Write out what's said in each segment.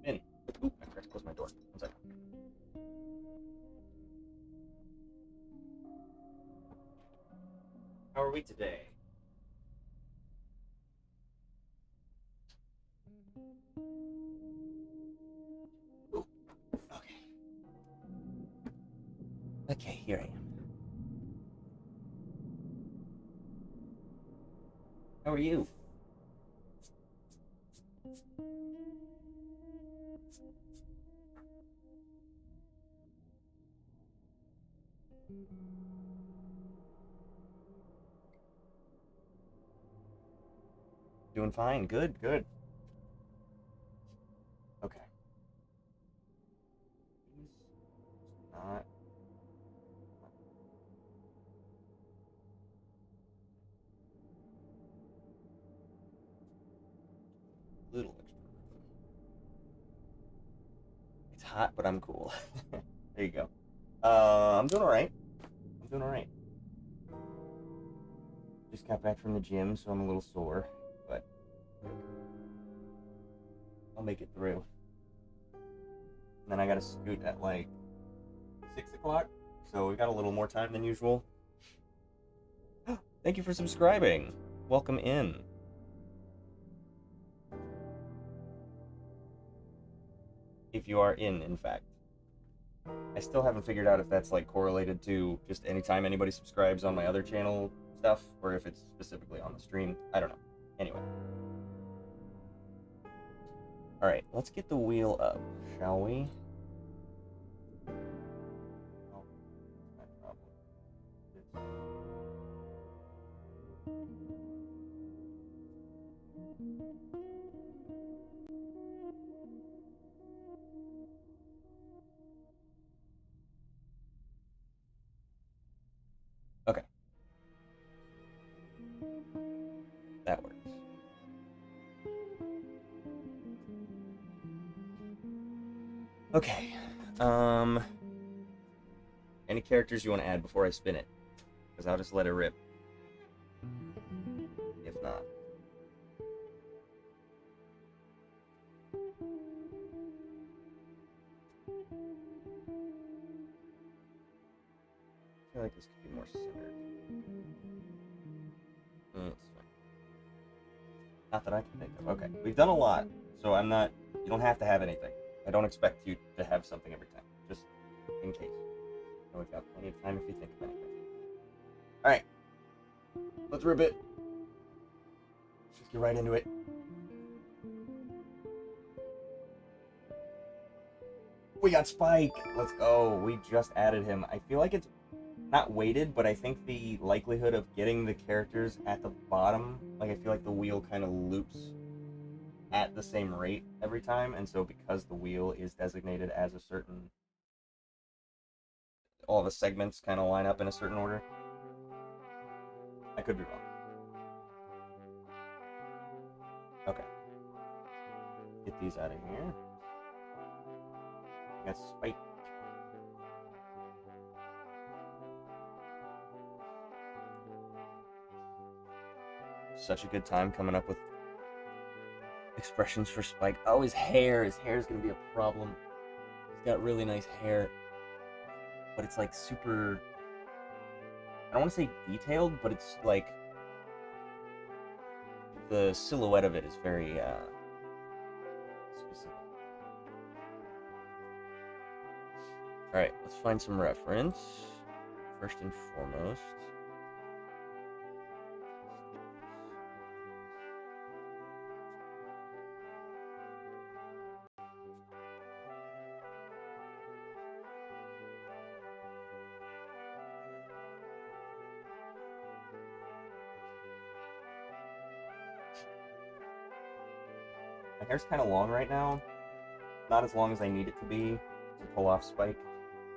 In. Ooh, I forgot to close my door. One second. How are we today? Ooh, okay. Okay, here I am. How are you? Doing fine. Good, good. Okay. Please not. Little extra. It's hot, but I'm cool. There you go. I'm doing all right. I'm doing all right. Just got back from the gym, so I'm a little sore, but I'll make it through. And then I got to scoot at like 6 o'clock, so we got a little more time than usual. Thank you for subscribing. Welcome in. If you are in fact. I still haven't figured out if that's like correlated to just anytime anybody subscribes on my other channel stuff, or if it's specifically on the stream. I don't know. Anyway. Alright, let's get the wheel up, shall we? Oh, that's my problem. Okay. That works. Okay. Any characters you want to add before I spin it? Because I'll just let it rip. If not. I feel like this could be more centered. It's fine. Not that I can think of. Okay. We've done a lot, so I'm not... You don't have to have anything. I don't expect you to have something every time. Just in case. So we've got plenty of time if you think of anything. Alright. Let's rip it. Let's just get right into it. We got Spike! Let's go. We just added him. I feel like it's not weighted, but I think the likelihood of getting the characters at the bottom, like I feel like the wheel kind of loops at the same rate every time, and so because the wheel is designated as a certain... all the segments kind of line up in a certain order. I could be wrong. Okay. Get these out of here. We got Spike. Such a good time coming up with expressions for Spike. Oh, his hair. His hair is going to be a problem. He's got really nice hair. But it's like super... I don't want to say detailed, but it's like... the silhouette of it is very specific. Alright, let's find some reference. First and foremost. My hair's kind of long right now. Not as long as I need it to be to pull off Spike.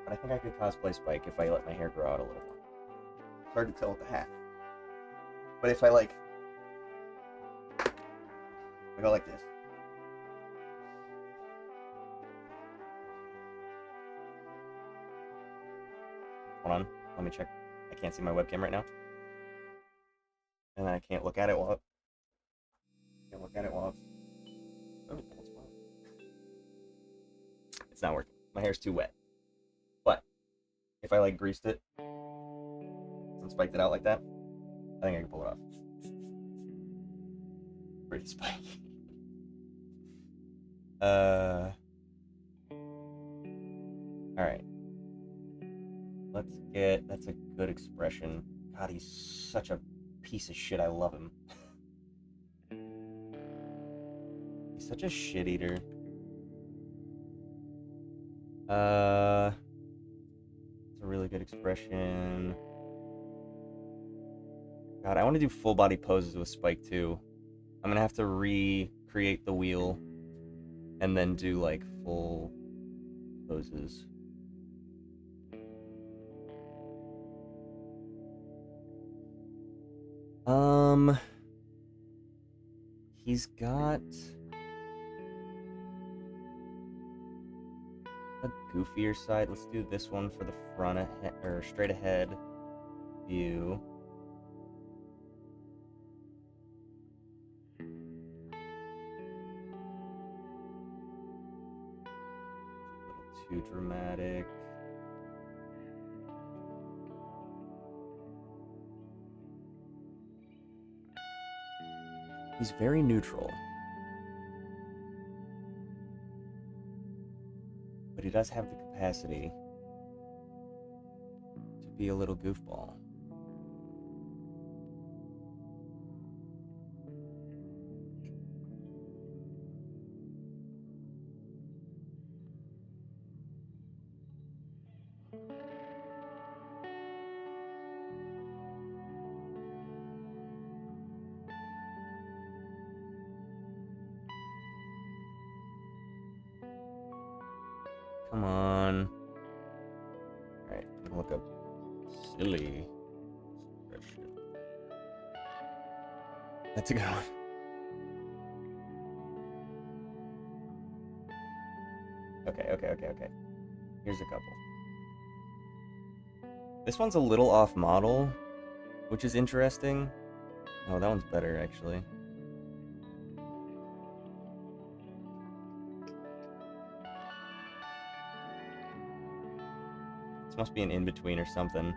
But I think I could cosplay Spike if I let my hair grow out a little more. It's hard to tell with the hat. But if I like... I go like this. Hold on. Let me check. I can't see my webcam right now. and I can't look at it while it's. Oh, that's fine. It's not working. My hair's too wet. But if I like greased it and spiked it out like that, I think I can pull it off. Pretty spiky. Alright. Let's get... That's a good expression. God, he's such a piece of shit. I love him. He's such a shit eater. It's a really good expression. God, I want to do full body poses with Spike too. I'm gonna have to recreate the wheel and then do like full poses. He's got a goofier side. Let's do this one for the front ahead, or straight ahead view. A little too dramatic. He's very neutral. But he does have the capacity to be a little goofball. Come on. Alright, I'm gonna look up silly expression. That's a good one. Okay. Here's a couple. This one's a little off model, which is interesting. Oh, that one's better, actually. This must be an in-between or something.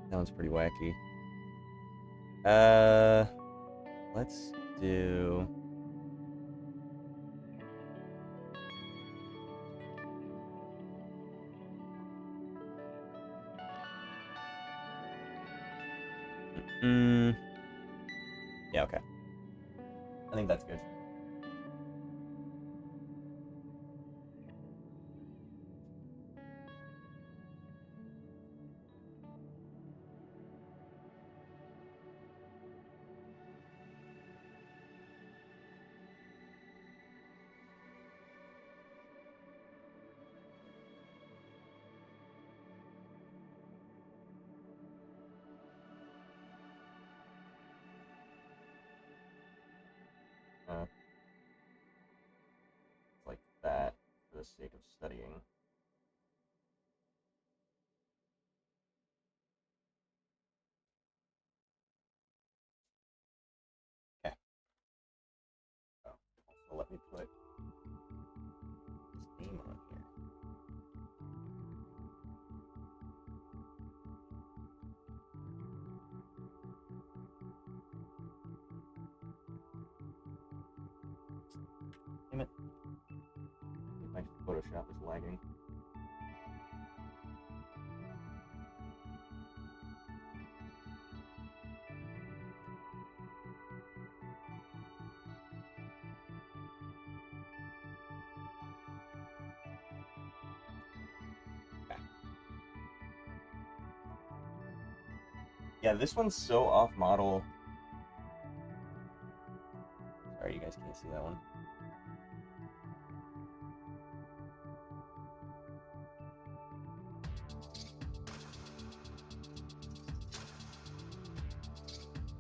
That one's pretty wacky. Let's do... Yeah, okay. I think that's good. Like that for the sake of studying. Okay. Oh, also let me put his name on here. Damn it. My Photoshop is lagging. Okay. Yeah, this one's so off model. Sorry, you guys can't see that one.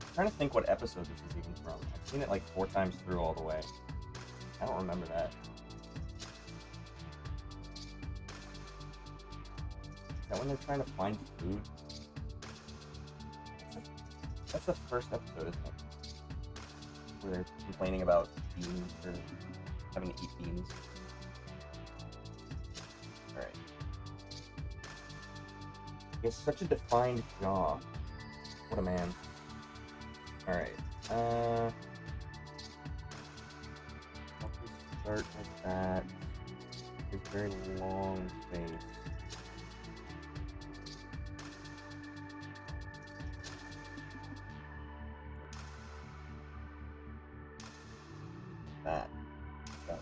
I'm trying to think what episode this is even from. I've seen it like 4 times through all the way. I don't remember that. Is that when they're trying to find food? That's the first episode, isn't it? Where they're complaining about beans or having to eat beans. Alright. He has such a defined jaw. What a man. Alright. I'll just start like that. His very long face. That. Got it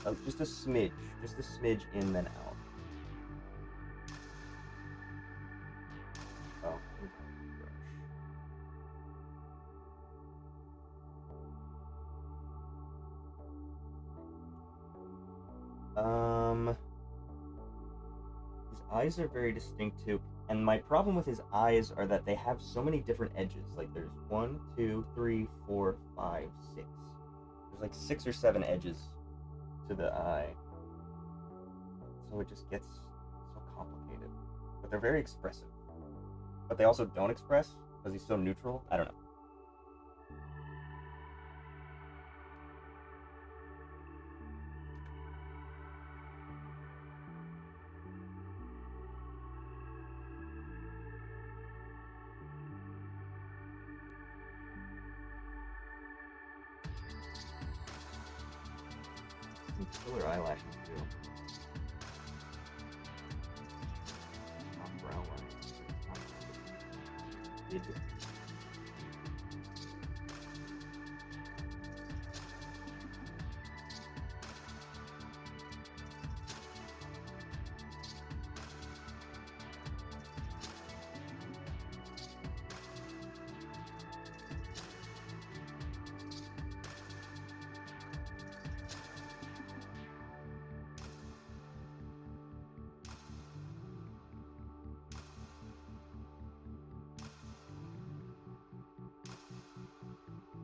there. Just a smidge in then out. Oh, his eyes are very distinct too, and my problem with his eyes are that they have so many different edges. Like there's 1, 2, 3, 4, 5, 6. There's like 6 or 7 edges to the eye. So it just gets so complicated. But they're very expressive. But they also don't express because he's so neutral. I don't know. Some killer eyelashes too. Not brow lines. Not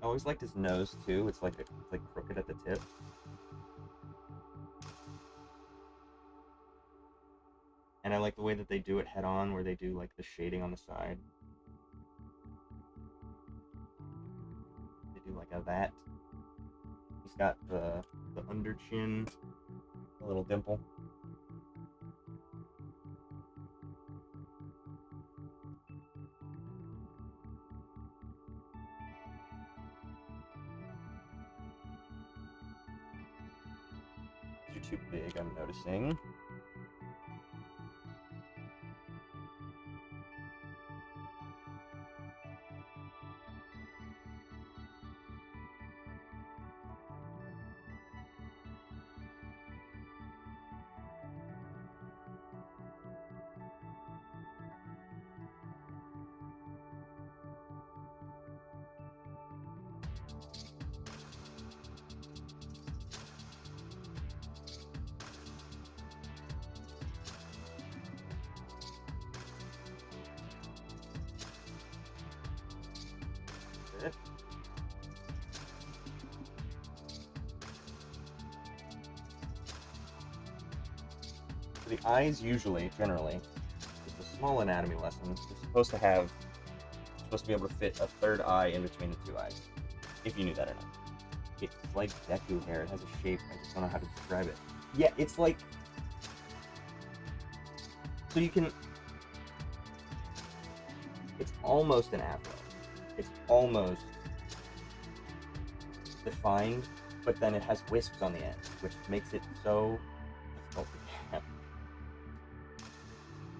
I always liked his nose too. It's like crooked at the tip. And I like the way that they do it head on, where they do like the shading on the side. They do like that. He's got the under chin, a little dimple. You're too big, I'm noticing. For the eyes, generally, just a small anatomy lesson. You're supposed to be able to fit a third eye in between the two eyes. If you knew that or not. It's like Deku hair. It has a shape. I just don't know how to describe it. Yeah, it's like... So you can... It's almost an afro. It's almost defined, but then it has wisps on the end, which makes it so difficult to cap.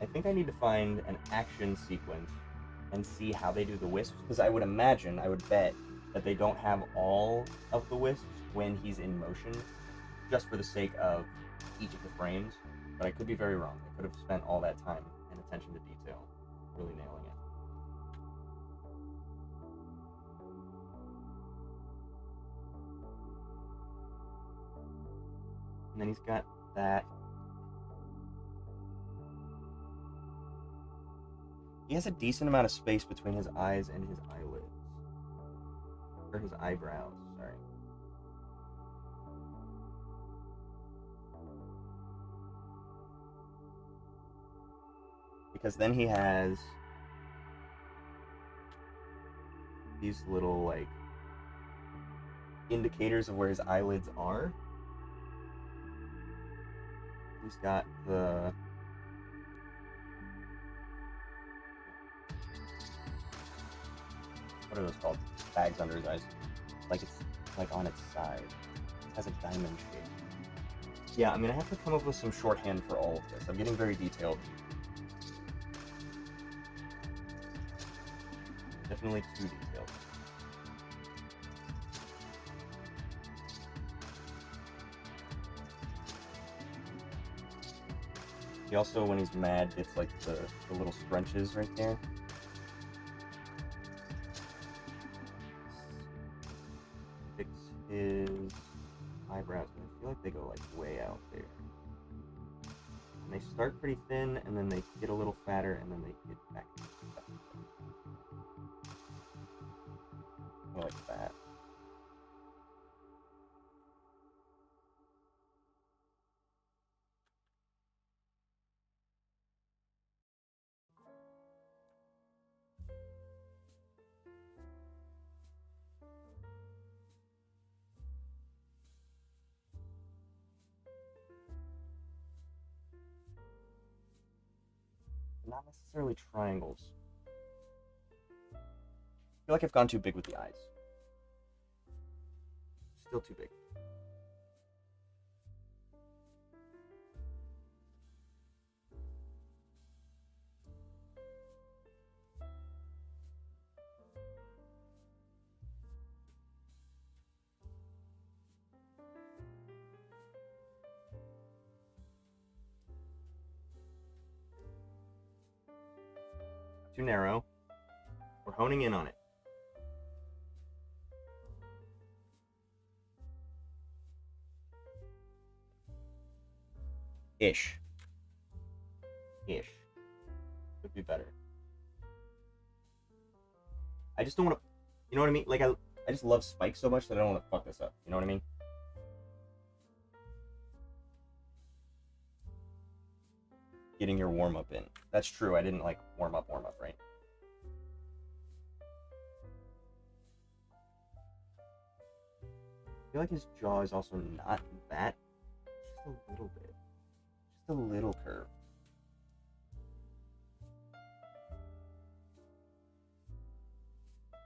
I think I need to find an action sequence and see how they do the wisps, because I would bet that they don't have all of the wisps when he's in motion, just for the sake of each of the frames, but I could be very wrong. I could have spent all that time and attention to detail really nailing it. And then he's got that. He has a decent amount of space between his eyes and his eyelids. Or his eyebrows, sorry. because then he has these little like indicators of where his eyelids are. He's got the what are those called? Bags under his eyes. Like it's like on its side. It has a diamond shape. Yeah, I'm gonna have to come up with some shorthand for all of this. I'm getting very detailed. Definitely too detailed. He also, when he's mad, gets like the little scrunches right there. Fix his eyebrows. I feel like they go like way out there. And they start pretty thin, and then they get a little fatter, and then they get back. Like that. Not necessarily triangles. I feel like I've gone too big with the eyes. Still too big. Too narrow. We're honing in on it. Ish. Could be better. I just don't want to, you know what I mean? Like, I just love Spike so much that I don't want to fuck this up. You know what I mean? Getting your warm-up in. That's true. I didn't, like, warm up, right? I feel like his jaw is also not that. Just a little bit. Just a little curve.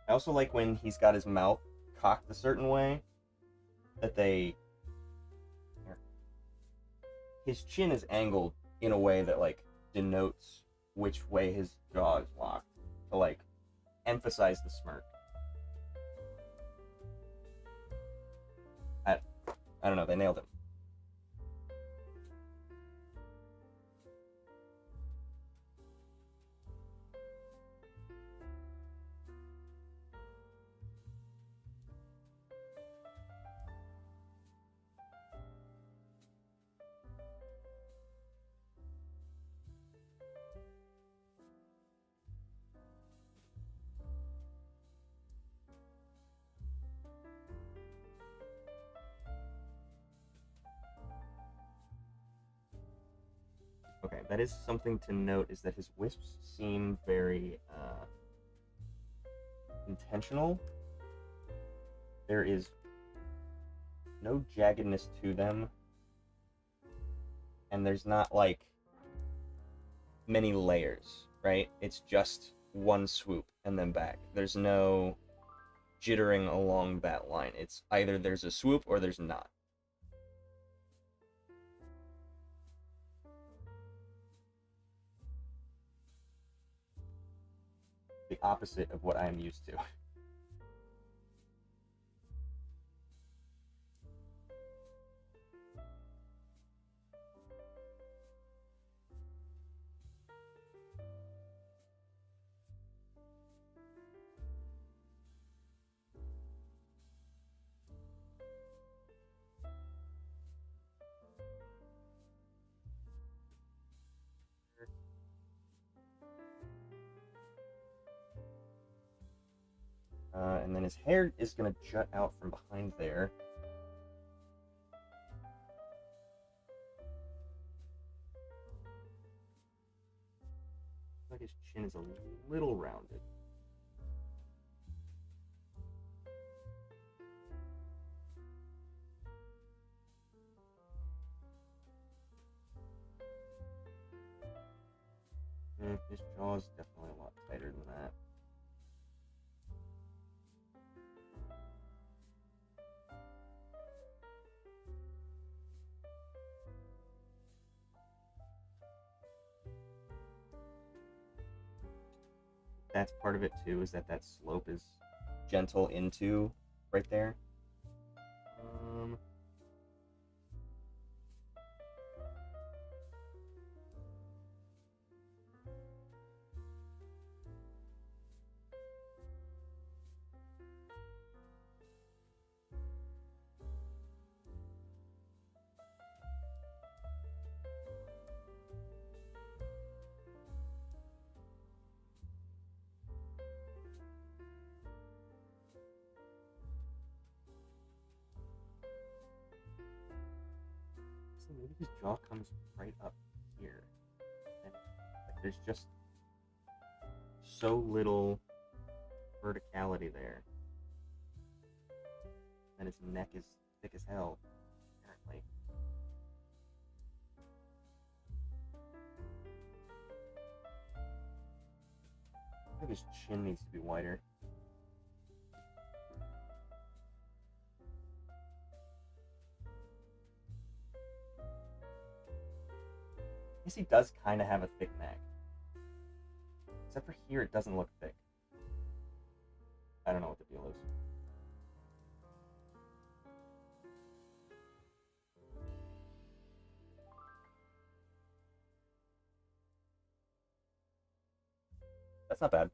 I also like when he's got his mouth cocked a certain way that his chin is angled in a way that like denotes which way his jaw is locked to like emphasize the smirk. I don't know, they nailed it. Okay, that is something to note, is that his wisps seem very intentional. There is no jaggedness to them, and there's not like many layers, right? It's just one swoop and then back. There's no jittering along that line. It's either there's a swoop or there's not. The opposite of what I am used to. And then his hair is going to jut out from behind there. chin is a little rounded. His jaw is definitely a lot tighter than that. That's part of it too, is that slope is gentle into right there. So maybe his jaw comes right up here. And like, there's just so little verticality there. And his neck is thick as hell, apparently. I think his chin needs to be wider. I guess he does kind of have a thick neck. Except for here, it doesn't look thick. I don't know what the deal is. That's not bad.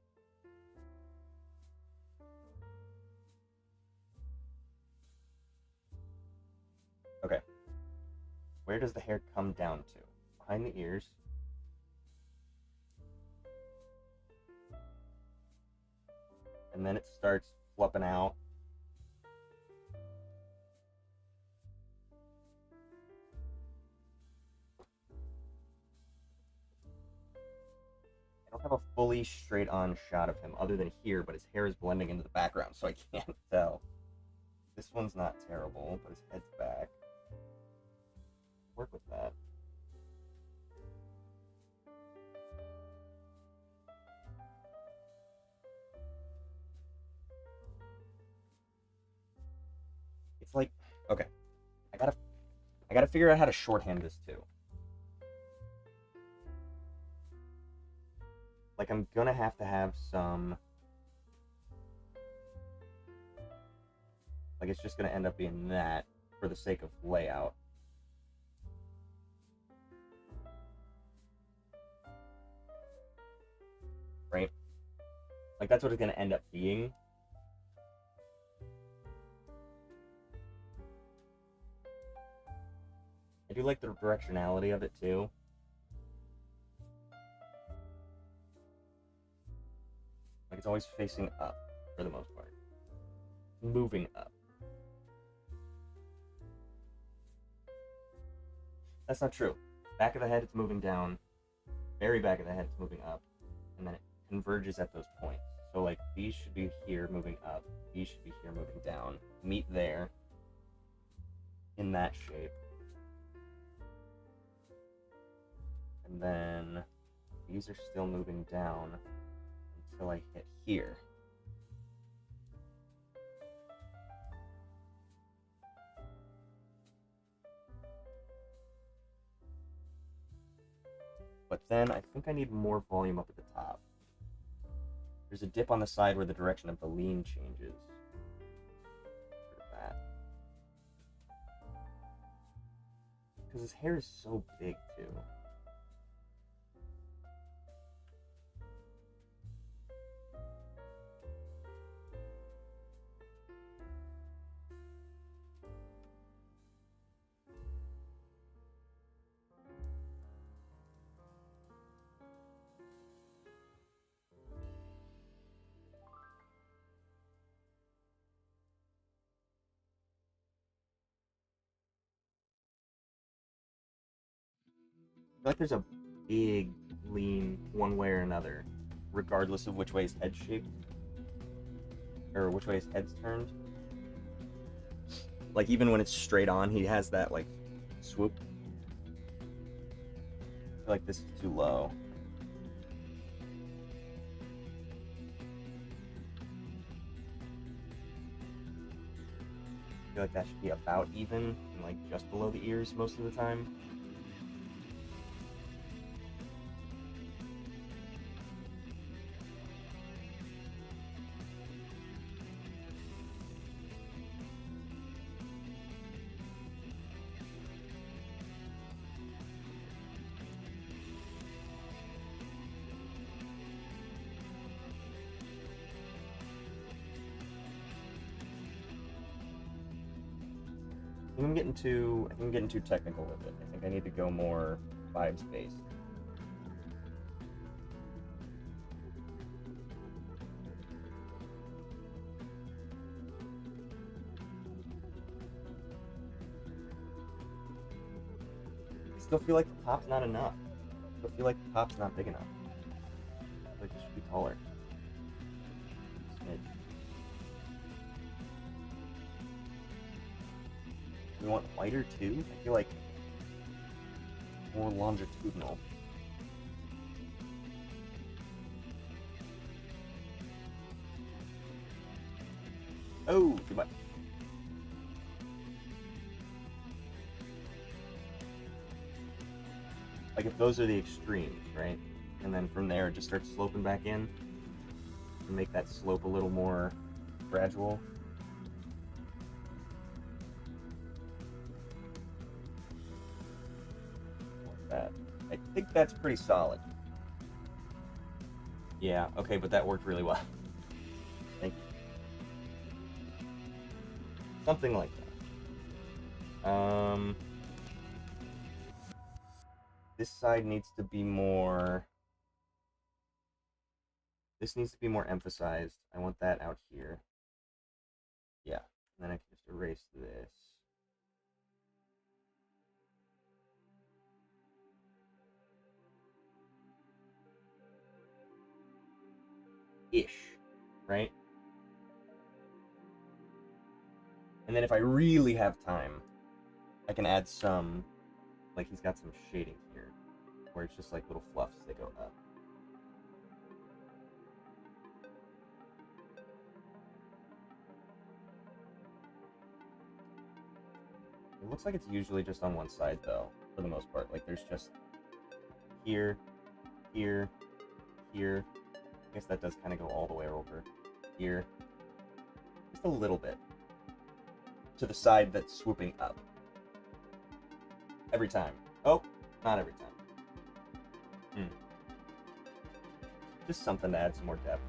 Okay. Where does the hair come down to? Behind the ears. And then it starts fluffing out. I don't have a fully straight on shot of him other than here, but his hair is blending into the background, so I can't tell. This one's not terrible, but his head's back. Work with that. It's like, okay, I gotta figure out how to shorthand this too. Like, I'm gonna have to have some, like, it's just gonna end up being that for the sake of layout. Right? Like, that's what it's gonna end up being. I do like the directionality of it too. Like, it's always facing up for the most part. Moving up. That's not true. Back of the head, it's moving down. Very back of the head, it's moving up. And then it converges at those points. So, like, these should be here moving up. These should be here moving down. Meet there. In that shape. And then these are still moving down until I hit here. But then I think I need more volume up at the top. There's a dip on the side where the direction of the lean changes. That. Because his hair is so big too. I feel like there's a big lean one way or another. regardless of which way his head's shaped. Or which way his head's turned. Like, even when it's straight on, he has that, like, swoop. I feel like this is too low. I feel like that should be about even, and, like, just below the ears most of the time. I think I'm getting too technical with it. I think I need to go more vibes based. I still feel like the top's not enough. I still feel like the top's not big enough. I feel like it should be taller. Smidge. We want wider too? I feel like more longitudinal. Oh, too much. Like if those are the extremes, right? And then from there it just starts sloping back in and make that slope a little more gradual. I think that's pretty solid. Yeah, okay, but that worked really well. Thank you. Something like that. This side needs to be more... This needs to be more emphasized. I want that out here. Yeah, and then I can just erase this. Ish, right? And then if I really have time, I can add some, like he's got some shading here, where it's just like little fluffs that go up. It looks like it's usually just on one side though, for the most part. Like there's just here, here, here. I guess that does kind of go all the way over here. Just a little bit. To the side that's swooping up. Every time. Oh, not every time. Just something to add some more depth.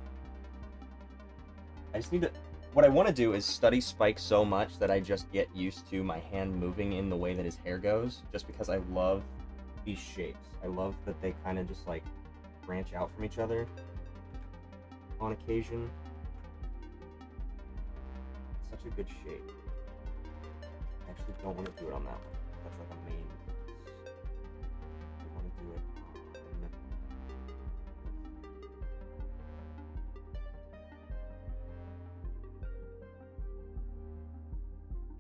I just need to... What I want to do is study Spike so much that I just get used to my hand moving in the way that his hair goes, just because I love these shapes. I love that they kind of just, like, branch out from each other on occasion. Such a good shape. I actually don't want to do it on that one. That's like a main piece. I want to do it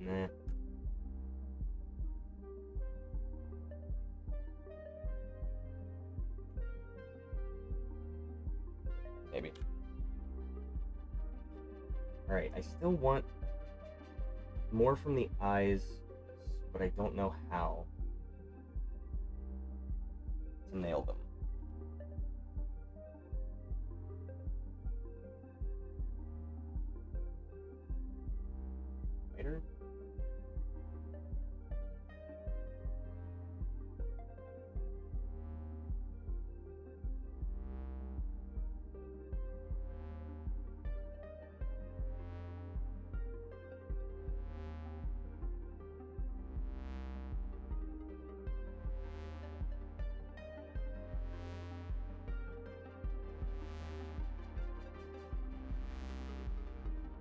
on... Nah. Maybe. Alright, I still want more from the eyes, but I don't know how to nail them. Later?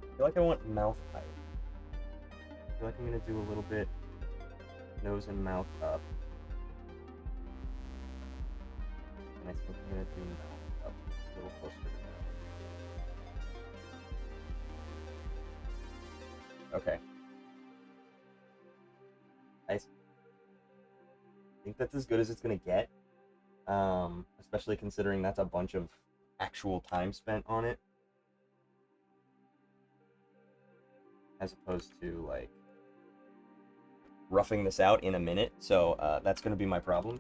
I feel like I want mouth height. I feel like I'm gonna do a little bit nose and mouth up. And I think I'm gonna do mouth up. a little closer to that. Okay. I think that's as good as it's gonna get. Especially considering that's a bunch of actual time spent on it, as opposed to like roughing this out in a minute. So that's going to be my problem,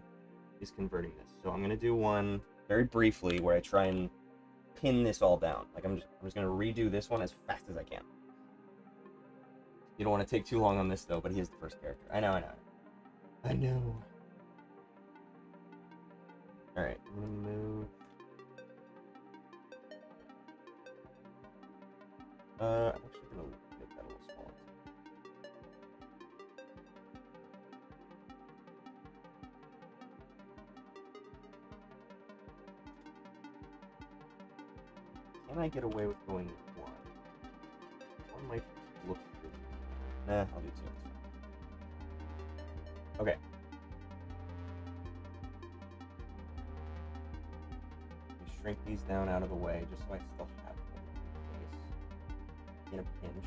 is converting this. So I'm going to do one very briefly where I try and pin this all down. Like I'm just going to redo this one as fast as I can. You don't want to take too long on this though, but he is the first character. I know. Alright, I'm going to move. I'm actually going to make that a little smaller. Can I get away with going with one? One might look good. Nah, I'll do two. Okay. Shrink these down out of the way just so I still have them in a pinch.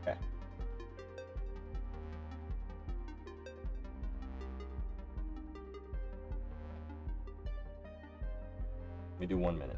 Okay. Let me do 1 minute.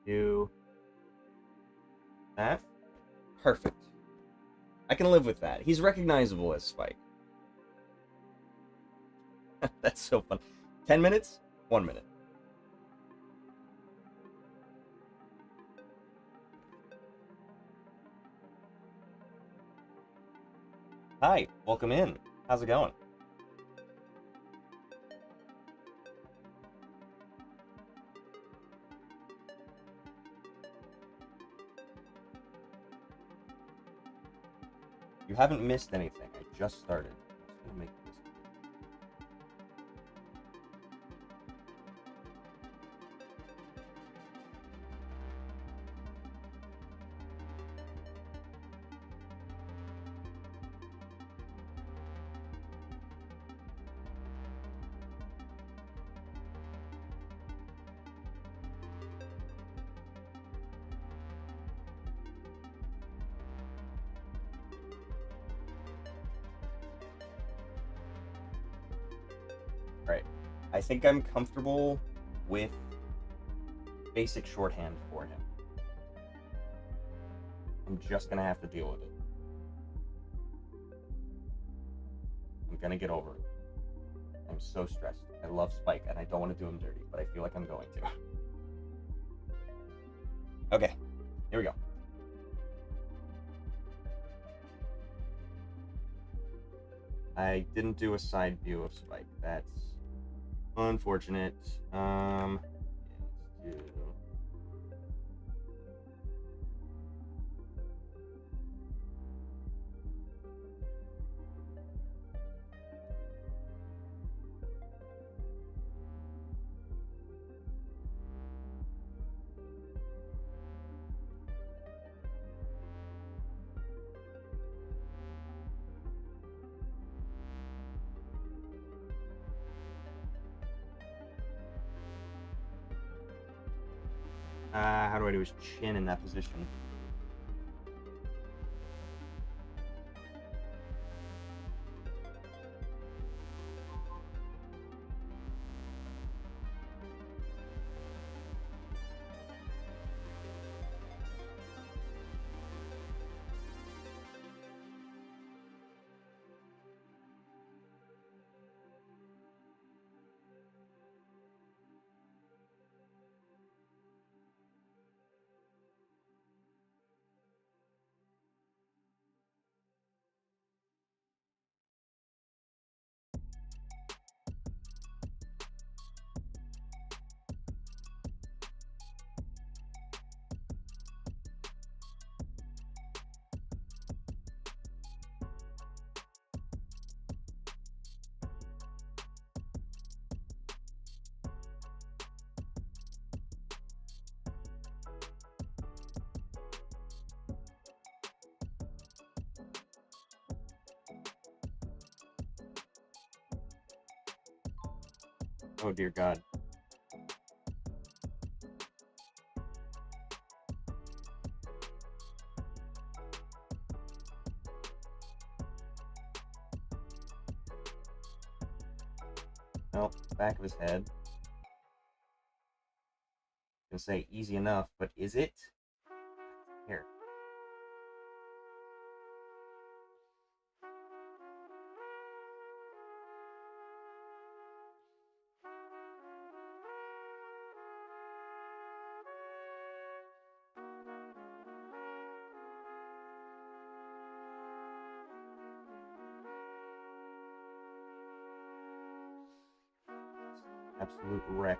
Do that. Perfect. I can live with that. He's recognizable as Spike. That's so fun. 10 minutes? 1 minute. Hi, welcome in. How's it going? You haven't missed anything. I just started. I'm just gonna make this. Right. I think I'm comfortable with basic shorthand for him. I'm just gonna have to deal with it. I'm gonna get over it. I'm so stressed. I love Spike and I don't want to do him dirty, but I feel like I'm going to. Okay, here we go. I didn't do a side view of Spike. That's unfortunate. Yeah, let's do. How do I do his chin in that position? Oh dear God. Nope, back of his head. Gonna say easy enough, but is it? Here. Absolute wreck.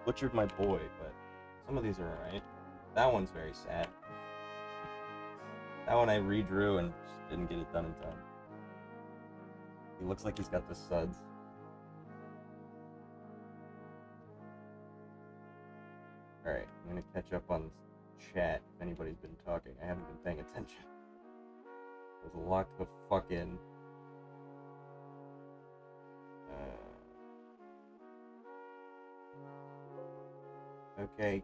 butchered my boy, but some of these are alright. That one's very sad. That one I redrew and just didn't get it done in time. He looks like he's got the suds. Alright, I'm gonna catch up on chat if anybody's been talking. I haven't been paying attention. There's a lot to fuck in. Okay.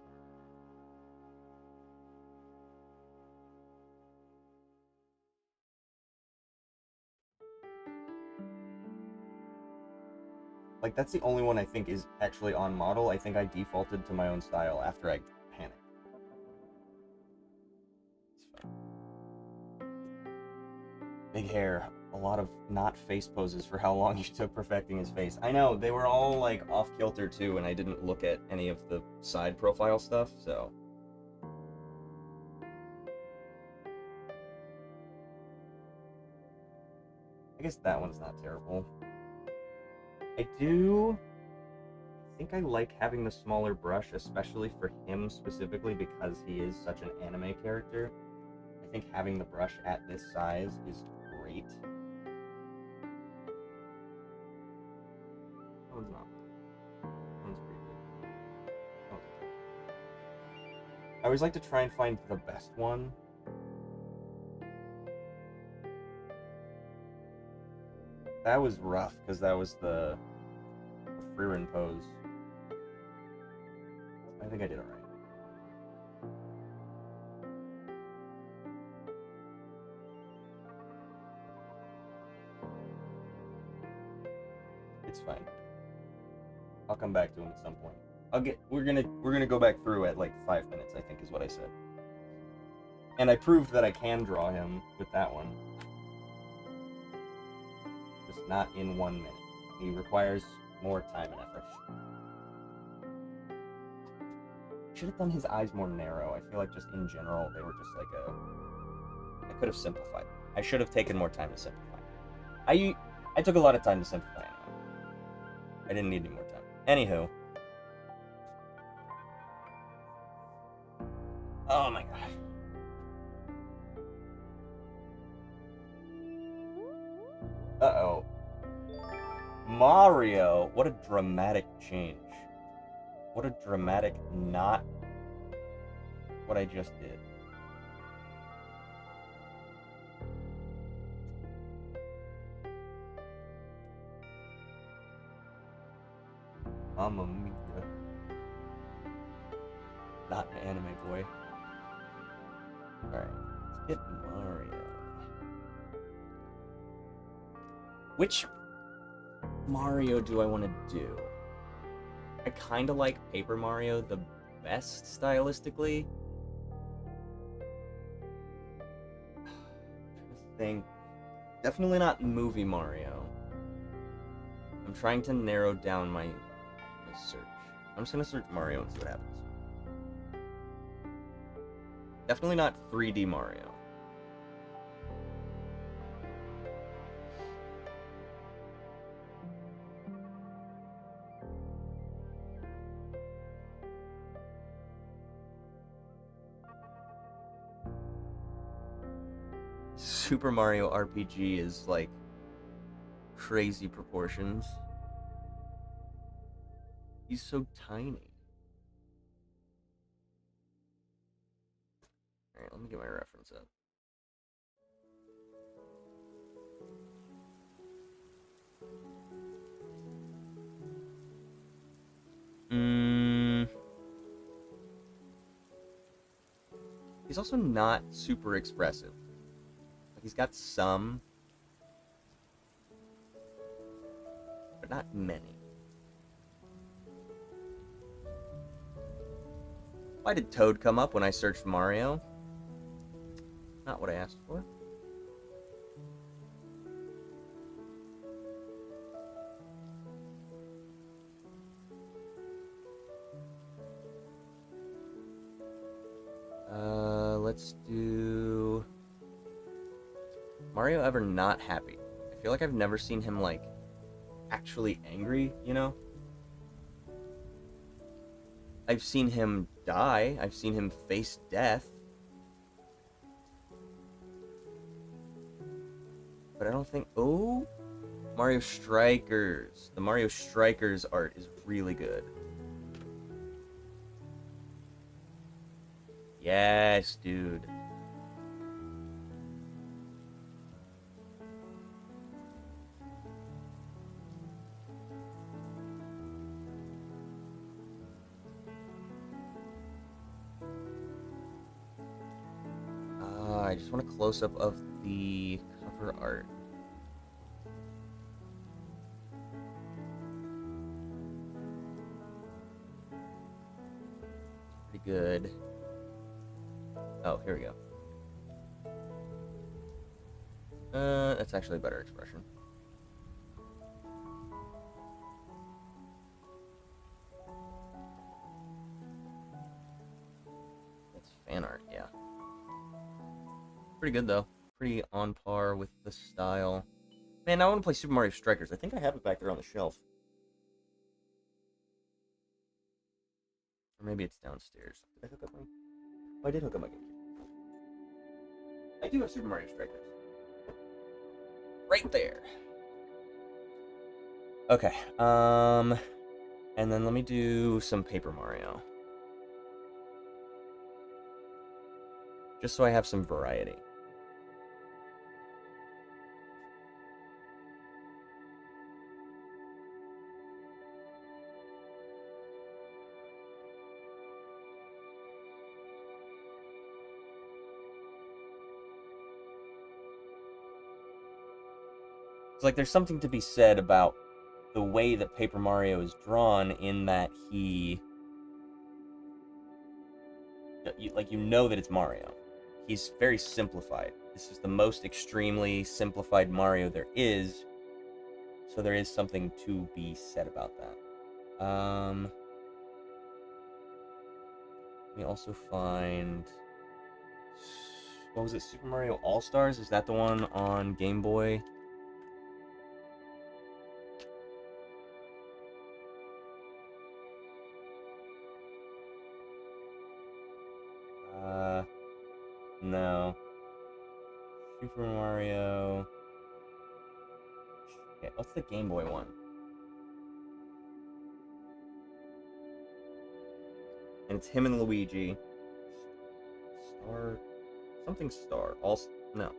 Like, that's the only one I think is actually on model. I think I defaulted to my own style after I panicked. It's fine. Big hair. A lot of not face poses for how long you took perfecting his face. I know, they were all, like, off-kilter, too, and I didn't look at any of the side profile stuff, so... I guess that one's not terrible. I think I like having the smaller brush, especially for him specifically, because he is such an anime character. I think having the brush at this size is great. That one's not. That one's pretty good. Oh. I always like to try and find the best one. That was rough, because that was the Frieren pose. I think I did alright. It's fine. I'll come back to him at some point. We're gonna go back through at like 5 minutes, I think is what I said. And I proved that I can draw him with that one. Just not in 1 minute. He requires more time and effort. Should have done his eyes more narrow. I feel like just in general they were just like I could have simplified. I should have taken more time to simplify. I took a lot of time to simplify anyway. I didn't need any more time. Anywho. Oh my god. Uh-oh. Mario! What a dramatic change. What a dramatic not what I just did. Mamma mia. Not an anime boy. Alright, let's get Mario. Which Mario do I want to do? I kind of like Paper Mario the best stylistically. I think definitely not Movie Mario. I'm trying to narrow down my search. I'm just gonna search Mario and see what happens. Definitely not 3D Mario. Super Mario RPG is like crazy proportions. He's so tiny. Alright, let me get my reference up. He's also not super expressive. He's got some, but not many. Why did Toad come up when I searched Mario? Not what I asked for. Let's do Mario ever not happy. I feel like I've never seen him like actually angry, you know? I've seen him die. I've seen him face death. But I don't think... Oh! Mario Strikers. The Mario Strikers art is really good. Yes, dude. I just want a close-up of the cover art. Pretty good. Oh, here we go. That's actually a better expression. That's fan art, yeah. Pretty good, though. Pretty on par with the style. Man, I want to play Super Mario Strikers. I think I have it back there on the shelf. Or maybe it's downstairs. Did I hook up my... Oh, I did hook up my GameCube. I do have Super Mario Strikers. Right there. Okay, and then let me do some Paper Mario. Just so I have some variety. It's like there's something to be said about the way that Paper Mario is drawn, in that he... Like, you know that it's Mario. He's very simplified. This is the most extremely simplified Mario there is, so there is something to be said about that. Let me also find... What was it? Super Mario All-Stars? Is that the one on Game Boy? No. Super Mario... Okay, what's the Game Boy one? And it's him and Luigi. Star... Something Star. All... No.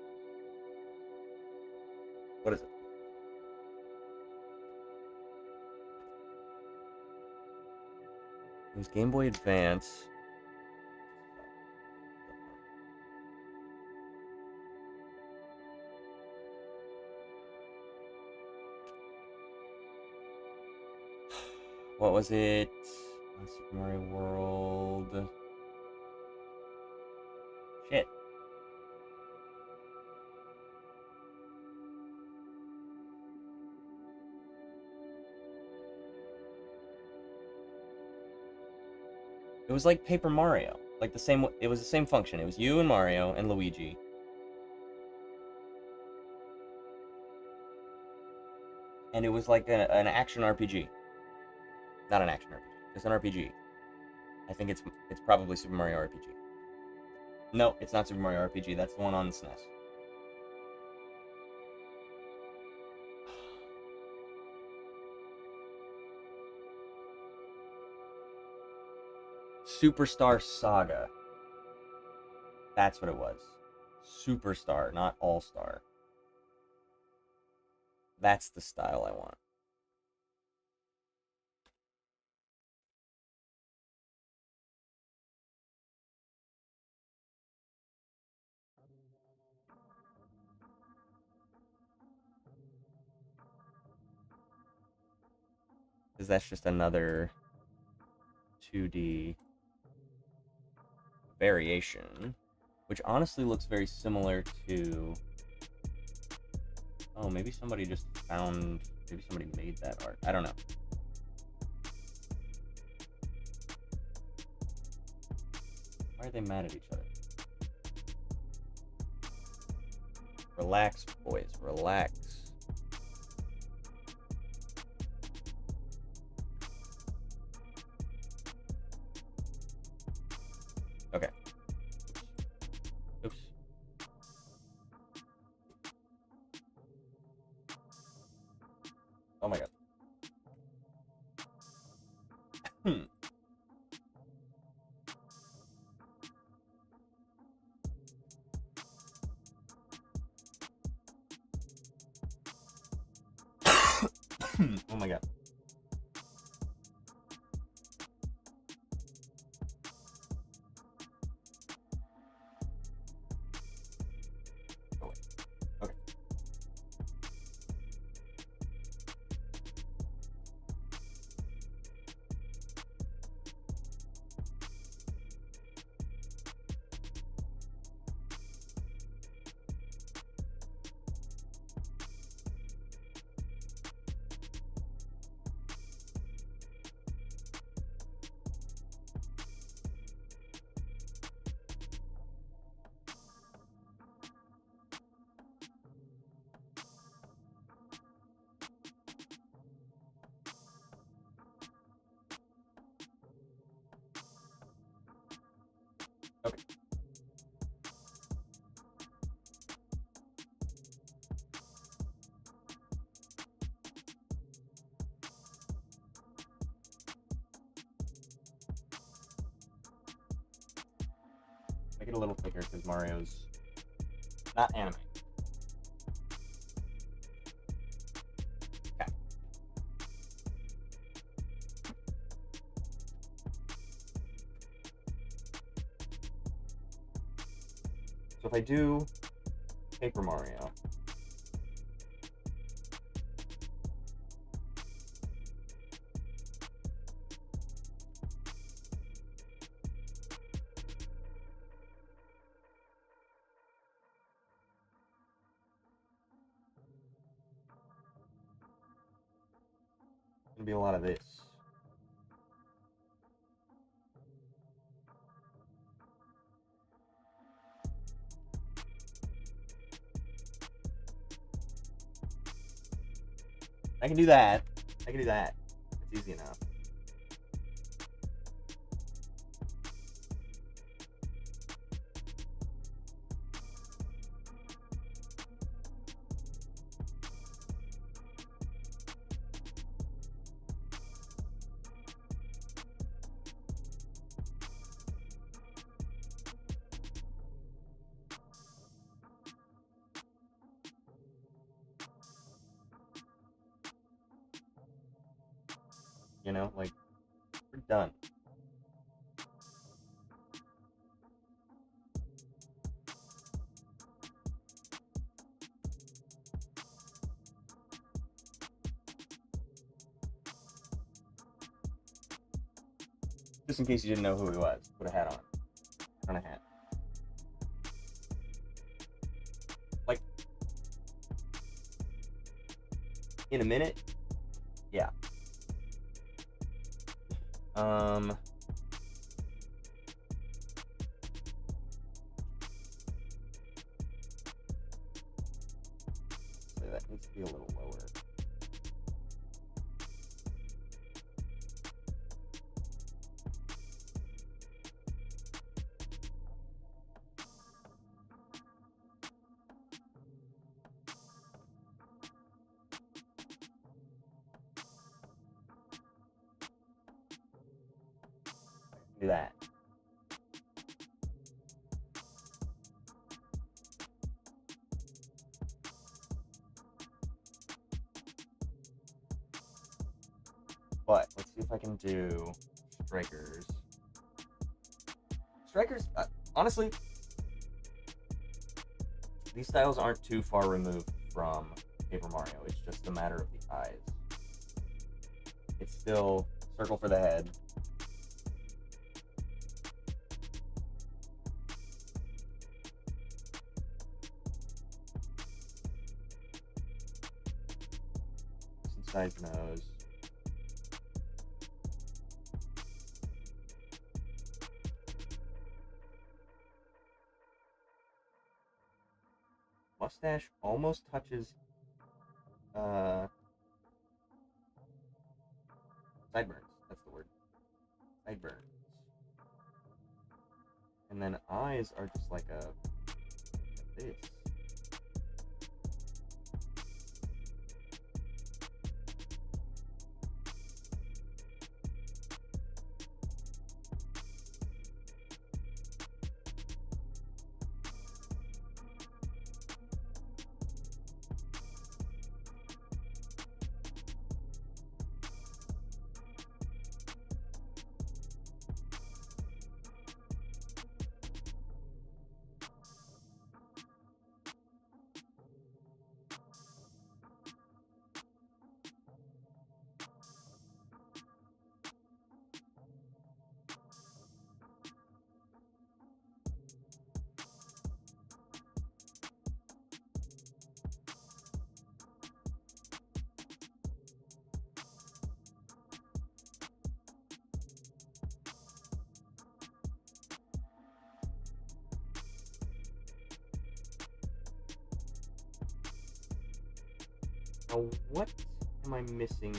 What is it? It was Game Boy Advance. What was it? Super Mario World. Shit. It was like Paper Mario. Like the same... It was the same function. It was you and Mario and Luigi. And it was like an action RPG. Not an action RPG. Just an RPG. I think it's probably Super Mario RPG. No, it's not Super Mario RPG. That's the one on the SNES. Superstar Saga. That's what it was. Superstar, not All-Star. That's the style I want. Because that's just another 2D variation, which honestly looks very similar to... Oh, maybe somebody just found... Maybe somebody made that art. I don't know. Why are they mad at each other? Relax, boys. Relax. Okay. Oops. Oh my god. Oh my god. Oh wait. Okay. Okay. Make it a little thicker because Mario's not anime. Okay. So if I do Paper Mario, it's gonna be a lot of this. I can do that. I can do that. It's easy enough. You know, like, we're done. Just in case you didn't know who he was, put a hat on. On a hat. Like, in a minute? Yeah. So that needs to be a little lower. Do that. But let's see if I can do Strikers. Strikers, honestly, these styles aren't too far removed from Paper Mario. It's just a matter of the eyes. It's still circle for the head. Inside nose. Mustache almost touches sideburns. That's the word. Sideburns. And then eyes are just like this. Now, what am I missing?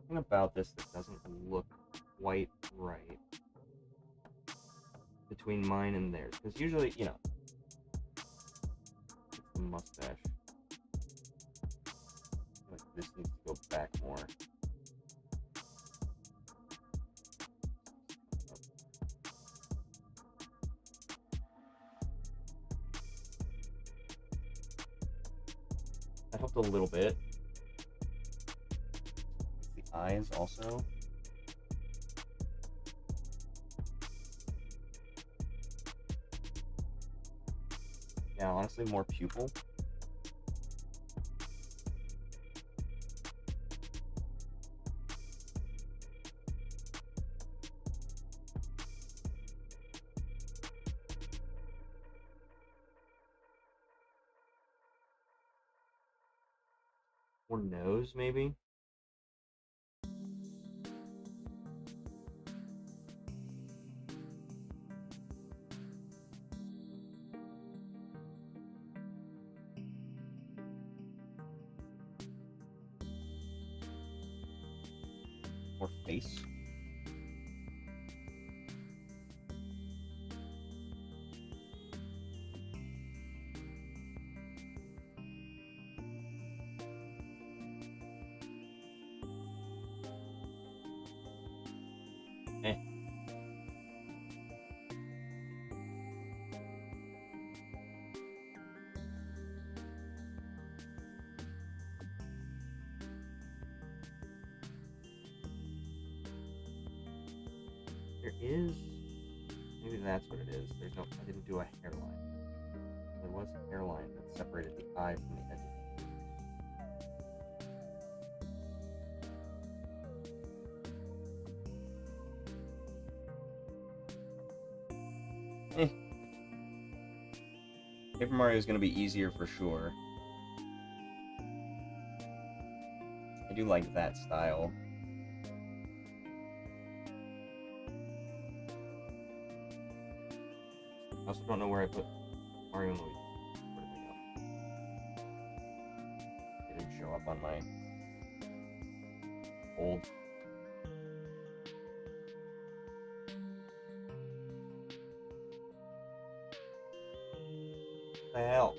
Something about this that doesn't look quite right between mine and theirs. Because usually, you know, it's the mustache. Like this needs to go back more. That helped a little bit. The eyes also. Yeah, honestly, more pupil. Or nose, maybe? Or face? Eh. There is, maybe that's what it is. There's no, I didn't do a hairline. There was a hairline that separated the eye from the edge. Eh. Paper Mario is going to be easier for sure. I do like that style. I also don't know where I put Mario and Luigi. Where did they go? They didn't show up on my old. What the hell?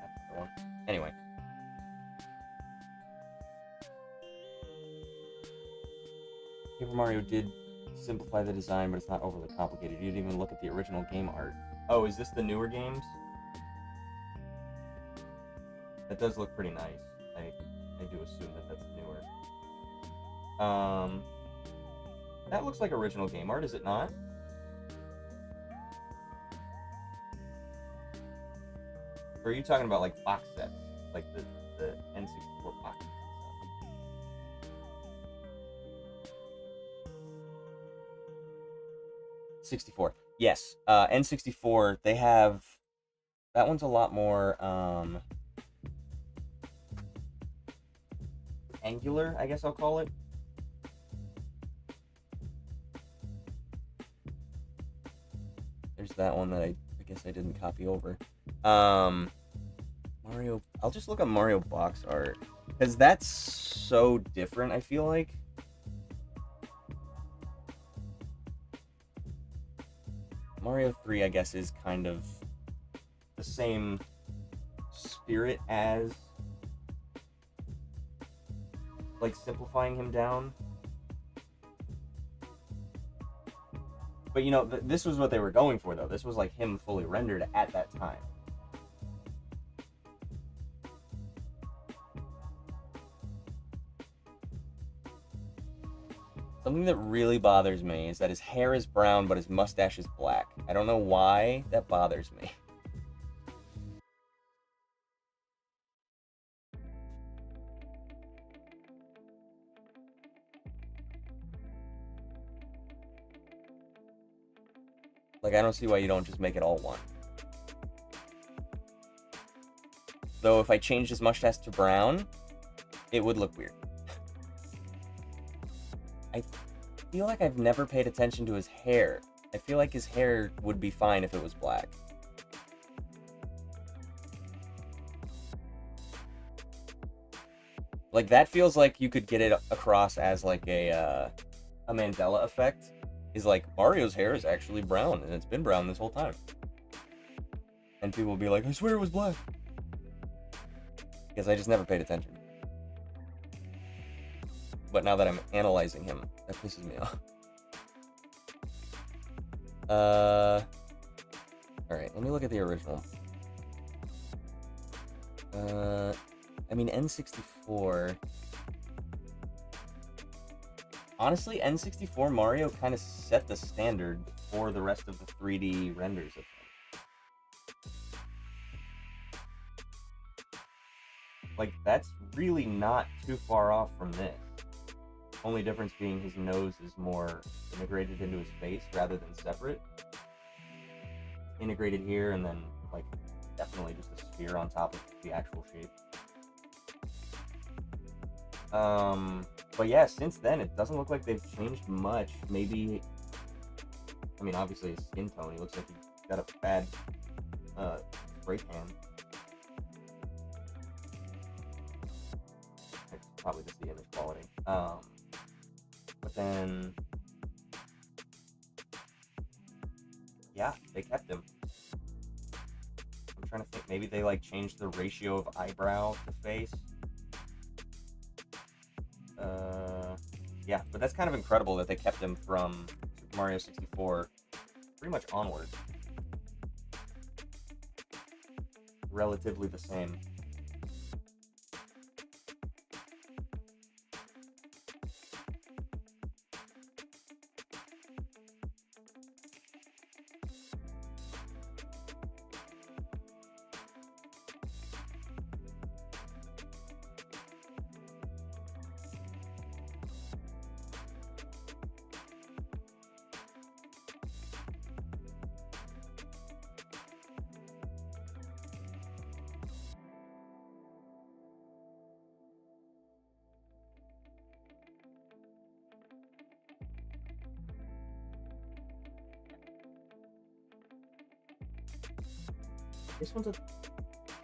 That's the one. Anyway. Paper Mario did simplify the design, but it's not overly complicated. You didn't even look at the original game art. Oh, is this the newer games? That does look pretty nice. I do assume that that's newer. That looks like original game art, is it not? Or are you talking about like box sets? Like the N64 box sets and stuff? 64. Yes. N64, they have... That one's a lot more, angular, I guess I'll call it. There's that one that I guess I didn't copy over. Mario... I'll just look up Mario box art. Because that's so different, I feel like. Mario 3, I guess, is kind of the same spirit as, like, simplifying him down. But, you know, this was what they were going for, though. This was, like, him fully rendered at that time. Something that really bothers me is that his hair is brown, but his mustache is black. I don't know why that bothers me. Like, I don't see why you don't just make it all one. Though, if I changed his mustache to brown, it would look weird. I feel like I've never paid attention to his hair. I feel like his hair would be fine if it was black. Like, that feels like you could get it across as, like, a Mandela effect. Is like, Mario's hair is actually brown, and it's been brown this whole time. And people will be like, I swear it was black. Because I just never paid attention. But now that I'm analyzing him, that pisses me off. Alright, let me look at the original. I mean, N64... Honestly, N64 Mario kind of set the standard for the rest of the 3D renders of him. Like, that's really not too far off from this. Only difference being his nose is more integrated into his face rather than separate. Integrated here, and then, like, definitely just a sphere on top of the actual shape. But yeah, since then, it doesn't look like they've changed much. Maybe, I mean, obviously his skin tone, he looks like he's got a bad, spray tan. It's probably just the image quality. But then, yeah, they kept him. I'm trying to think, maybe they, like, changed the ratio of eyebrow to face. Yeah, but that's kind of incredible that they kept him from Super Mario 64 pretty much onward. Relatively the same. This one's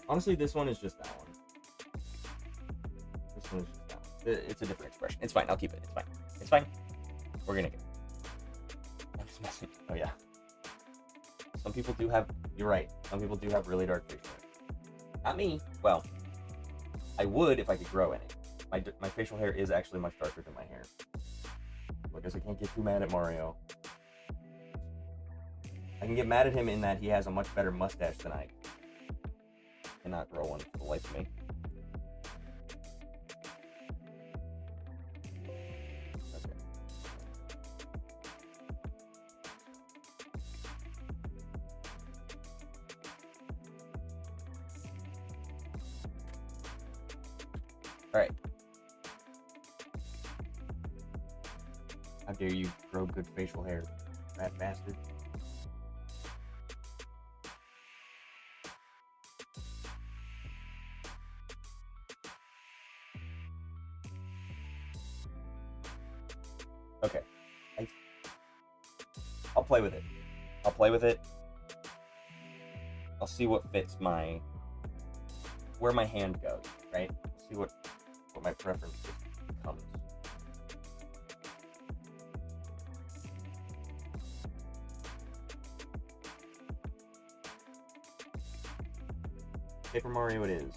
honestly, this one is just that one. This one is just that one. It's a different expression. It's fine. I'll keep it. It's fine. It's fine. We're gonna get it. I'm just messing. Oh, yeah. Some people do have... You're right. Some people do have really dark facial hair. Not me. Well, I would if I could grow any. My facial hair is actually much darker than my hair. I guess I can't get too mad at Mario. I can get mad at him in that he has a much better mustache than I cannot grow one for the life of me. Okay. Alright. How dare you grow good facial hair, rat bastard. Okay. I'll play with it. I'll play with it. I'll see what fits where my hand goes, right? See what my preference becomes. Paper Mario it is.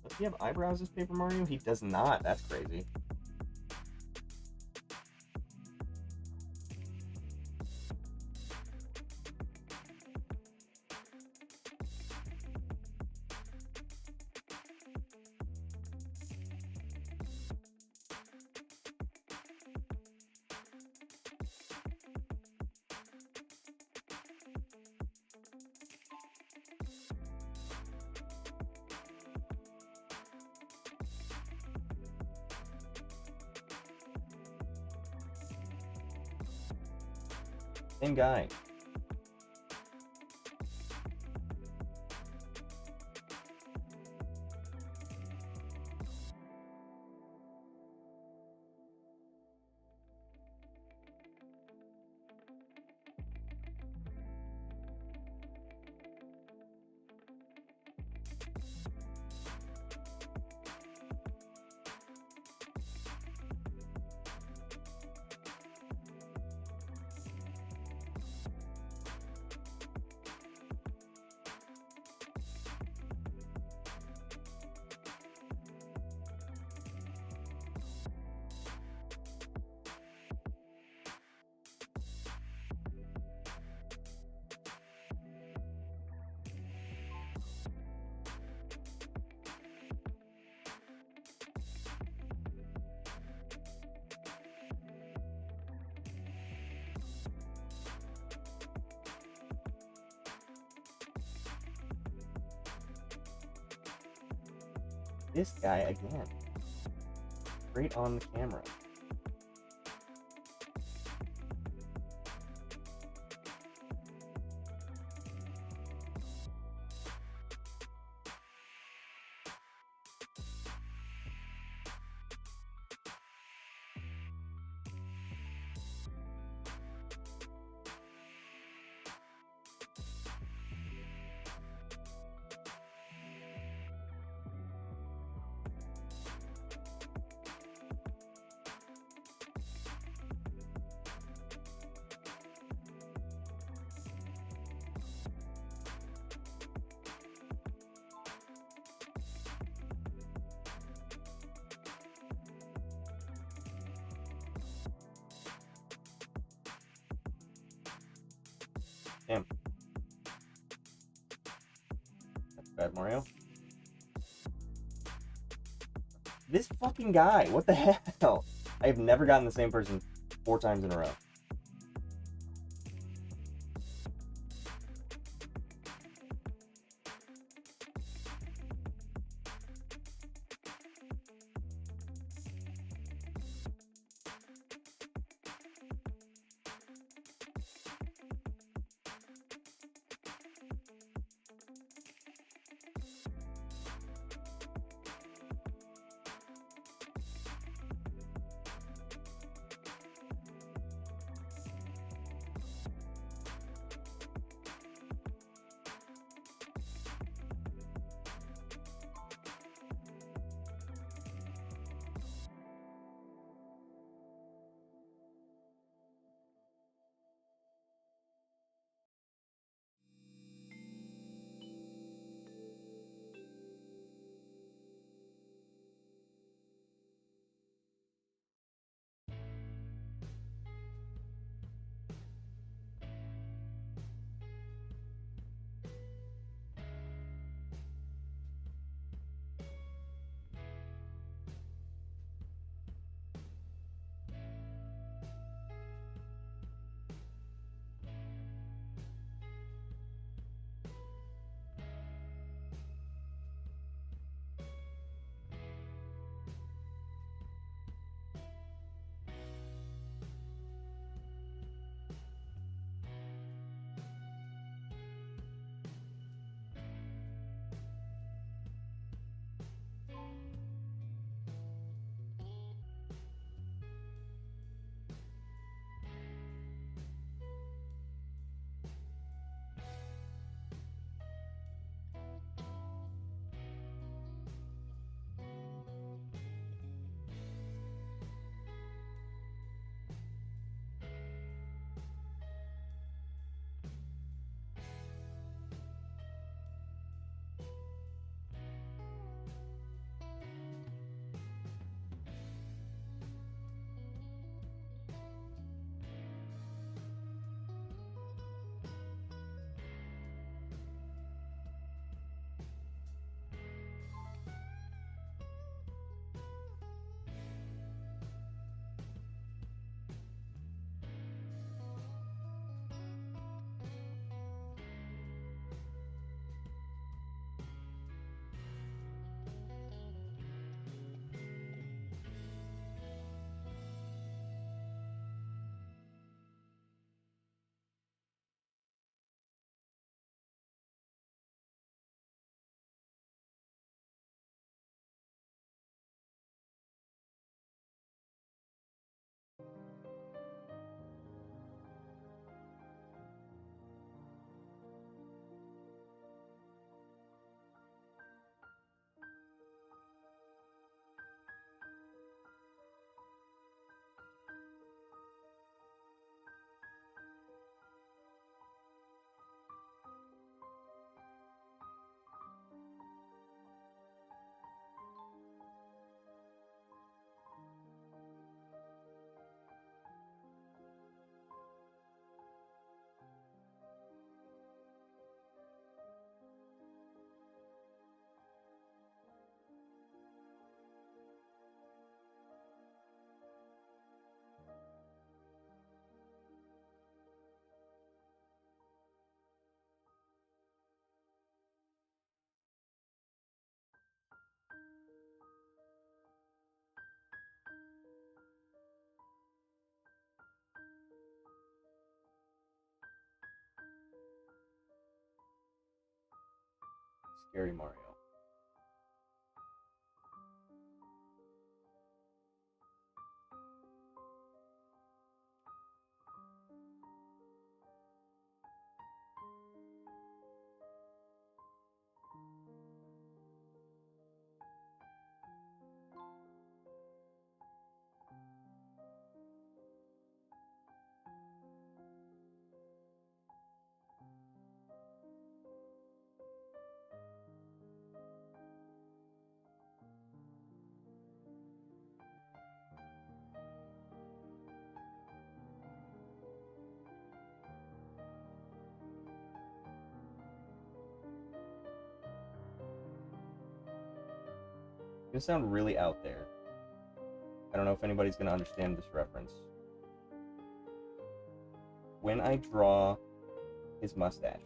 Does he have eyebrows as Paper Mario? He does not. That's crazy. Same guy. This guy again. Straight on the camera. Damn. That's bad, Mario. This fucking guy, what the hell? I have never gotten the same person 4 times in a row. Scary Mario. It's gonna sound really out there. I don't know if anybody's gonna understand this reference. When I draw his mustache,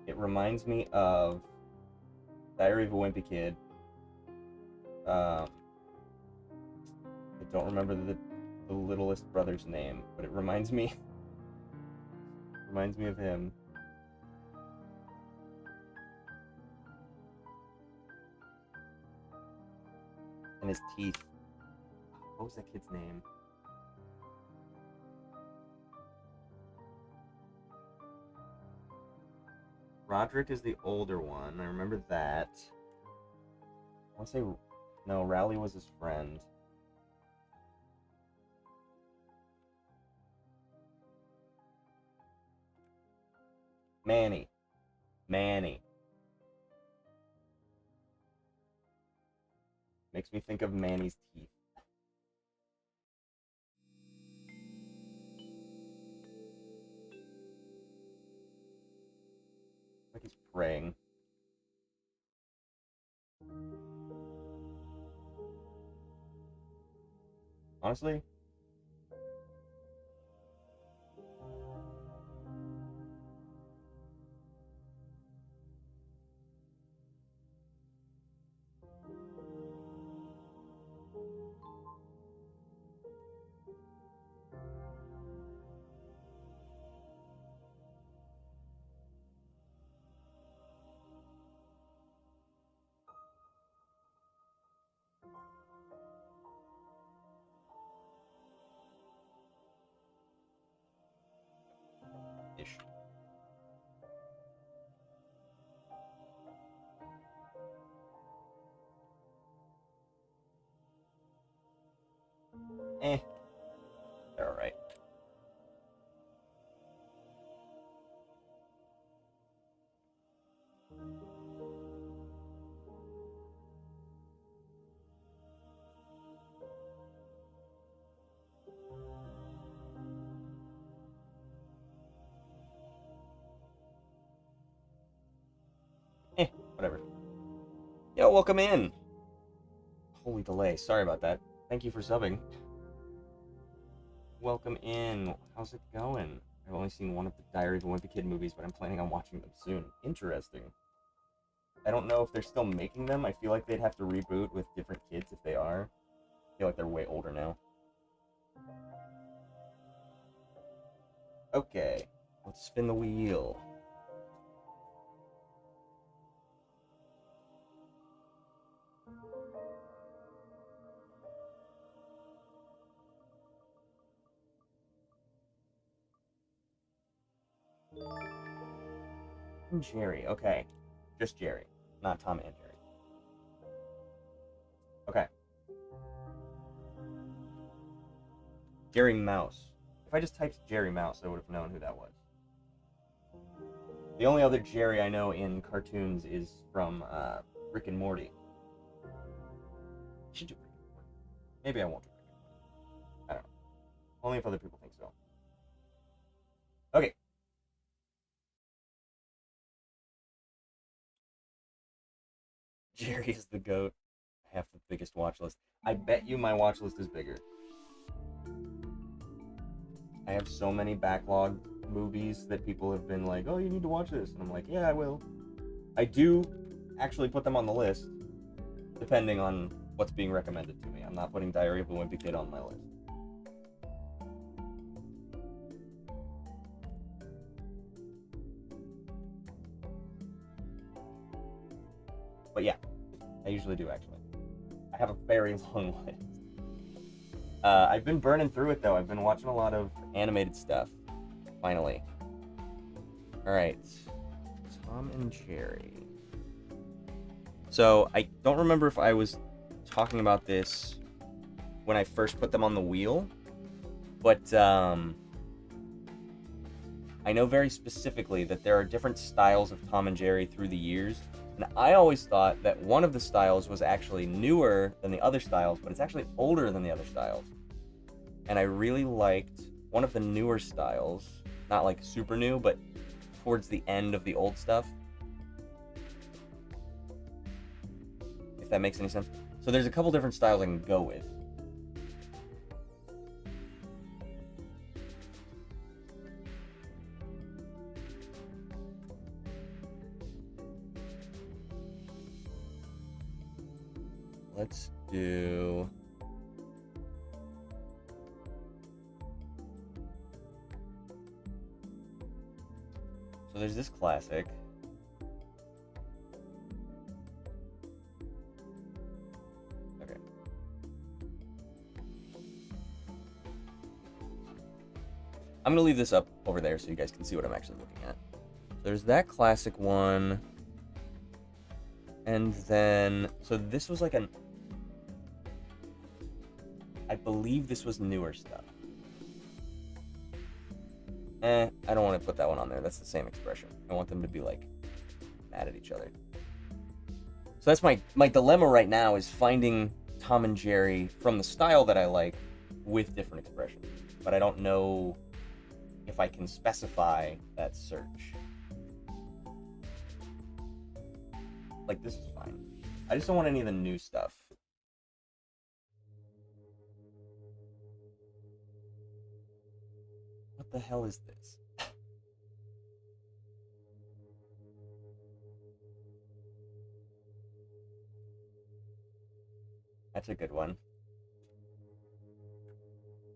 it reminds me of Diary of a Wimpy Kid. I don't remember the littlest brother's name, but it reminds me of him. And his teeth. What was that kid's name? Roderick is the older one. I remember that. I want to say no. Rowley was his friend. Manny. Makes me think of Manny's teeth. Like he's praying. Honestly, ish. They're alright. Whatever. Yo, welcome in. Holy delay. Sorry about that. Thank you for subbing. Welcome in. How's it going? I've only seen one of the Diary of a Wimpy Kid movies, but I'm planning on watching them soon. Interesting. I don't know if they're still making them. I feel like they'd have to reboot with different kids if they are. I feel like they're way older now. Okay. Let's spin the wheel. Jerry, okay. Just Jerry, not Tom and Jerry. Okay. Jerry Mouse. If I just typed Jerry Mouse, I would have known who that was. The only other Jerry I know in cartoons is from Rick and Morty. I should do Rick and Morty. Maybe I won't do Rick and Morty. I don't know. Only if other people think so. Okay. Jerry is the GOAT. I have the biggest watch list. I bet you my watch list is bigger. I have so many backlog movies that people have been like, oh, you need to watch this. And I'm like, yeah, I will. I do actually put them on the list, depending on what's being recommended to me. I'm not putting Diary of a Wimpy Kid on my list. But yeah, I usually do, actually. I have a very long list. I've been burning through it, though. I've been watching a lot of animated stuff, finally. Alright. Tom and Jerry. So, I don't remember if I was talking about this when I first put them on the wheel, but I know very specifically that there are different styles of Tom and Jerry through the years, and I always thought that one of the styles was actually newer than the other styles, but it's actually older than the other styles. And I really liked one of the newer styles, not like super new, but towards the end of the old stuff. If that makes any sense. So there's a couple different styles I can go with. Let's do... So there's this classic. Okay. I'm going to leave this up over there so you guys can see what I'm actually looking at. There's that classic one. And then... So this was like an... I believe this was newer stuff. I don't want to put that one on there. That's the same expression. I want them to be, like, mad at each other. So that's my dilemma right now, is finding Tom and Jerry from the style that I like with different expressions. But I don't know if I can specify that search. Like, this is fine. I just don't want any of the new stuff. What the hell is this? That's a good one.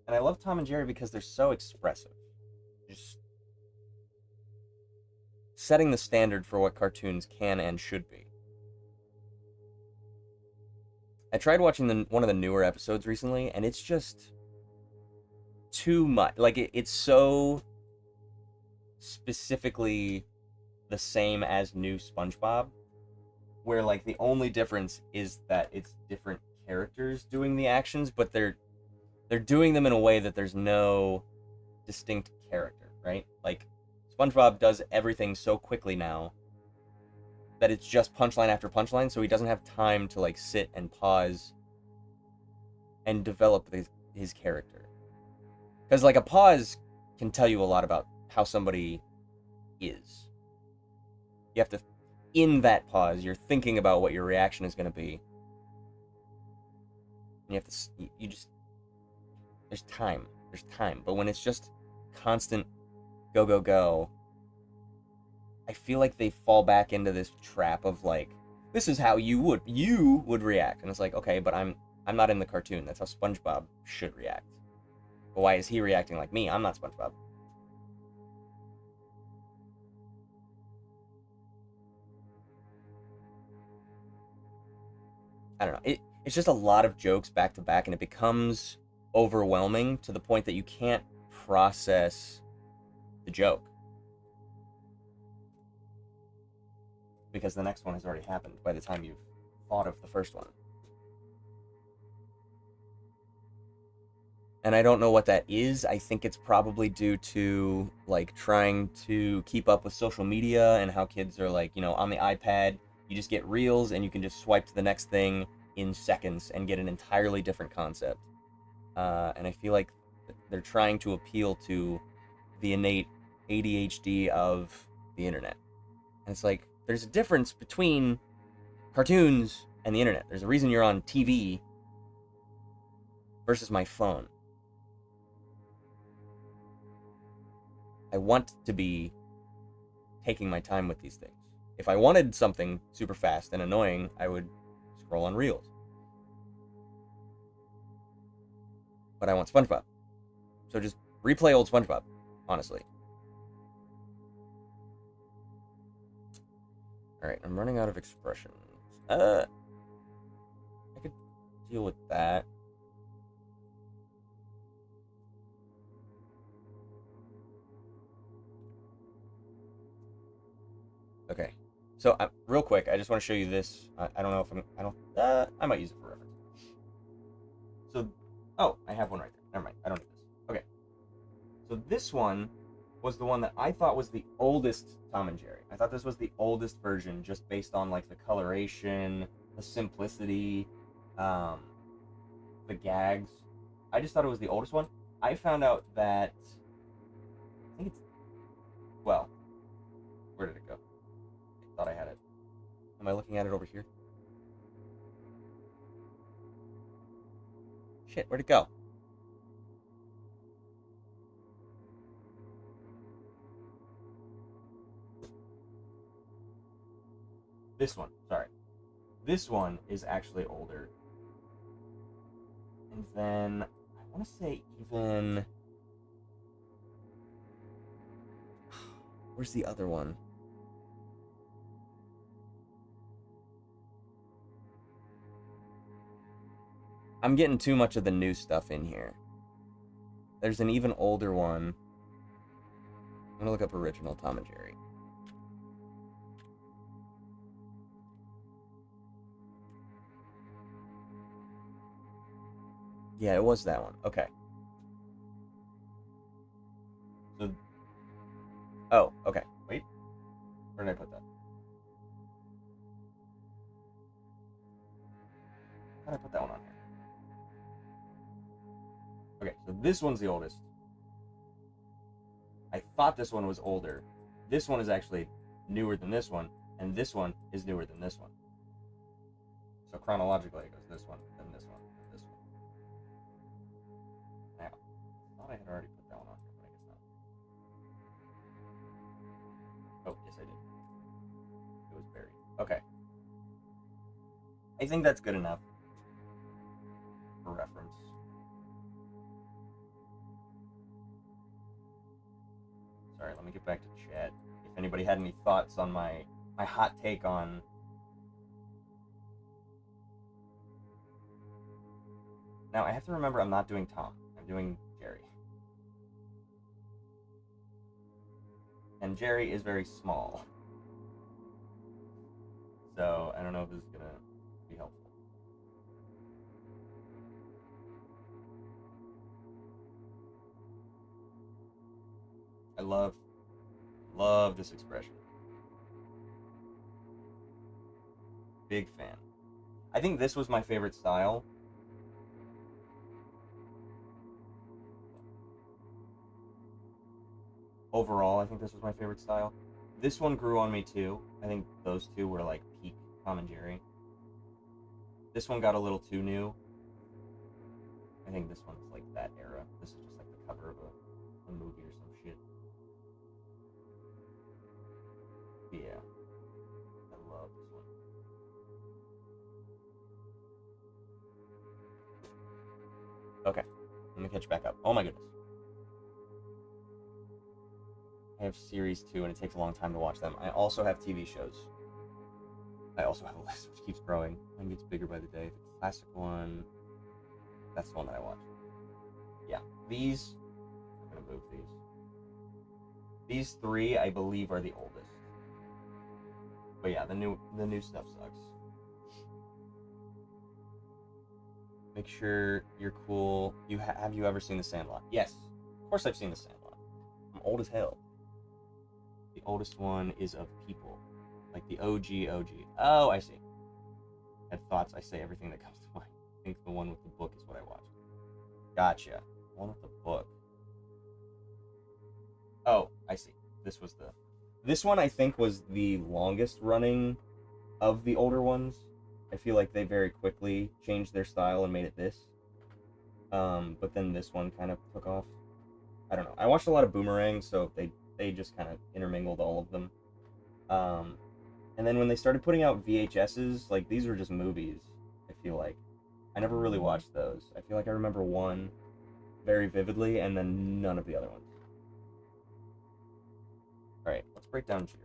And I love Tom and Jerry because they're so expressive. Just setting the standard for what cartoons can and should be. I tried watching one of the newer episodes recently, and it's just too much. Like, it's so specifically the same as new SpongeBob, where, like, the only difference is that it's different characters doing the actions, but they're doing them in a way that there's no distinct character, right? Like, SpongeBob does everything so quickly now that it's just punchline after punchline, so he doesn't have time to, like, sit and pause and develop his character. Because, like, a pause can tell you a lot about how somebody is. You have to, in that pause, you're thinking about what your reaction is going to be. And you have to, you just, there's time. But when it's just constant go, go, go, I feel like they fall back into this trap of, like, this is how you would react. And it's like, okay, but I'm not in the cartoon. That's how SpongeBob should react. But why is he reacting like me? I'm not SpongeBob. I don't know. It's just a lot of jokes back to back, and it becomes overwhelming to the point that you can't process the joke. Because the next one has already happened by the time you've thought of the first one. And I don't know what that is. I think it's probably due to, like, trying to keep up with social media and how kids are, like, you know, on the iPad, you just get reels and you can just swipe to the next thing in seconds and get an entirely different concept. And I feel like they're trying to appeal to the innate ADHD of the internet. And it's like, there's a difference between cartoons and the internet. There's a reason you're on TV versus my phone. I want to be taking my time with these things. If I wanted something super fast and annoying, I would scroll on Reels. But I want SpongeBob. So just replay old SpongeBob, honestly. Alright, I'm running out of expressions. I could deal with that. Okay, so real quick, I just want to show you this. I don't know if I might use it for reference. So, oh, I have one right there. Never mind, I don't need this. Okay, so this one was the one that I thought was the oldest Tom and Jerry. I thought this was the oldest version, just based on like the coloration, the simplicity, the gags. I just thought it was the oldest one. I found out that I think it's well, where did it go? I thought I had it. Am I looking at it over here? Shit, where'd it go? This one, sorry. This one is actually older. And then I want to say even where's the other one? I'm getting too much of the new stuff in here. There's an even older one. I'm gonna look up original Tom and Jerry. Yeah, it was that one. Okay. So, oh, okay. Wait. Where did I put that? How did I put that one on here? Okay, so this one's the oldest. I thought this one was older. This one is actually newer than this one, and this one is newer than this one. So chronologically, it goes this one, then this one, then this one. Now, I thought I had already put that one on here, but I guess not. Oh, yes, I did. It was buried. Okay. I think that's good enough for reference. Sorry, let me get back to chat. If anybody had any thoughts on my hot take on now, I have to remember I'm not doing Tom. I'm doing Jerry. And Jerry is very small. So I don't know if this is gonna be helpful. I love this expression. Big fan. I think this was my favorite style. Overall, I think this was my favorite style. This one grew on me too. I think those two were like peak Tom and Jerry. This one got a little too new. I think this one's like that era. This is just like the cover of a movie or some shit. Yeah. I love this one. Okay. Let me catch back up. Oh my goodness. I have series 2 and it takes a long time to watch them. I also have TV shows. I also have a list which keeps growing and gets bigger by the day. The classic one, that's the one that I watch. Yeah, these, I'm gonna move these. These 3, I believe, are the oldest. But yeah, the new stuff sucks. Make sure you're cool. Have you ever seen The Sandlot? Yes, of course I've seen The Sandlot. I'm old as hell. The oldest one is of People, like the OG. Oh, I see. I had thoughts. I say everything that comes to mind. I think the one with the book is what I watched. Gotcha. One with the book. Oh, I see. This one I think was the longest running of the older ones. I feel like they very quickly changed their style and made it this. But then this one kind of took off. I don't know. I watched a lot of Boomerang, so they just kind of intermingled all of them. And then when they started putting out VHSs, like these were just movies, I feel like. I never really watched those. I feel like I remember one very vividly and then none of the other ones. Alright, let's break down Jerry.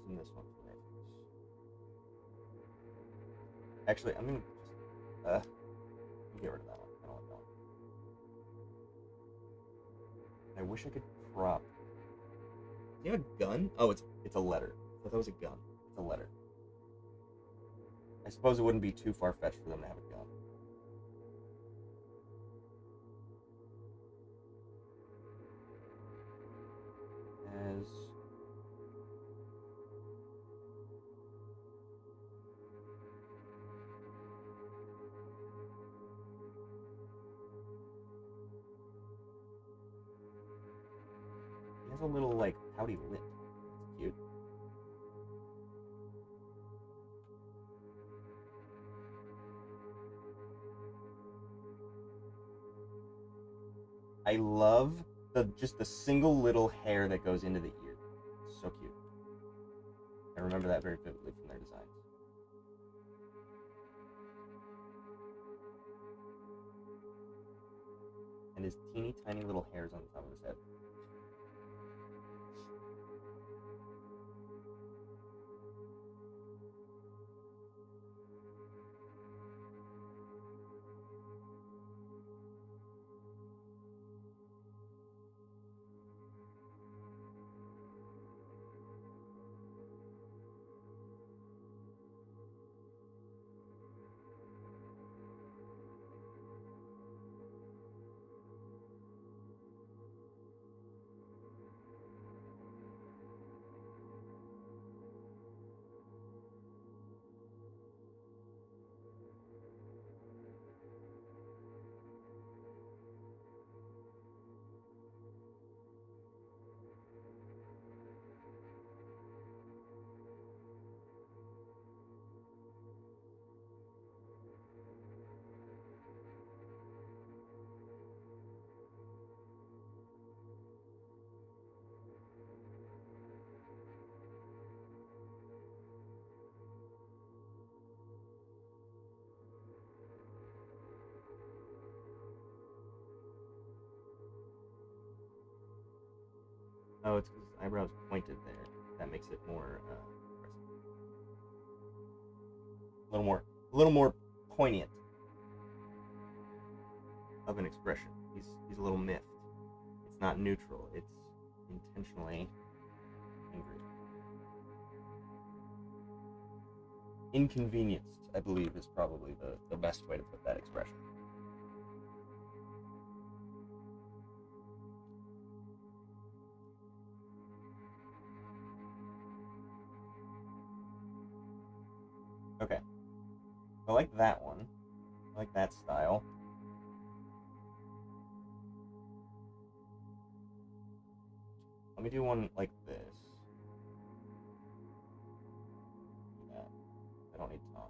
using this one for reference. Actually, I'm gonna just get rid of that one. I don't like that one. I wish I could crop. Do you have a gun? Oh, it's a letter. I thought that was a gun. It's a letter. I suppose it wouldn't be too far-fetched for them to have a gun. As he has a little like pouty lip. It's cute. I love just the single little hair that goes into the ear. It's so cute. I remember that very vividly from their designs. And his teeny tiny little hairs on the top of his head. Oh, it's because his eyebrows pointed there. That makes it more impressive. A little more poignant of an expression. He's a little miffed. It's not neutral. It's intentionally angry. Inconvenienced, I believe, is probably the best way to put that expression. Okay. I like that one. I like that style. Let me do one like this. Yeah. I don't need Tom.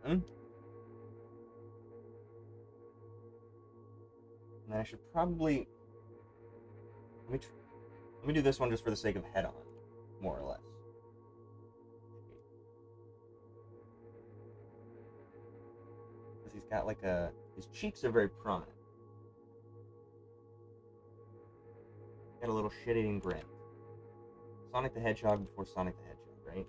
And then I should probably let me do this one just for the sake of head on, more or less. Because he's got like his cheeks are very prominent. Got a little shit-eating grin. Sonic the Hedgehog before Sonic the Hedgehog, right?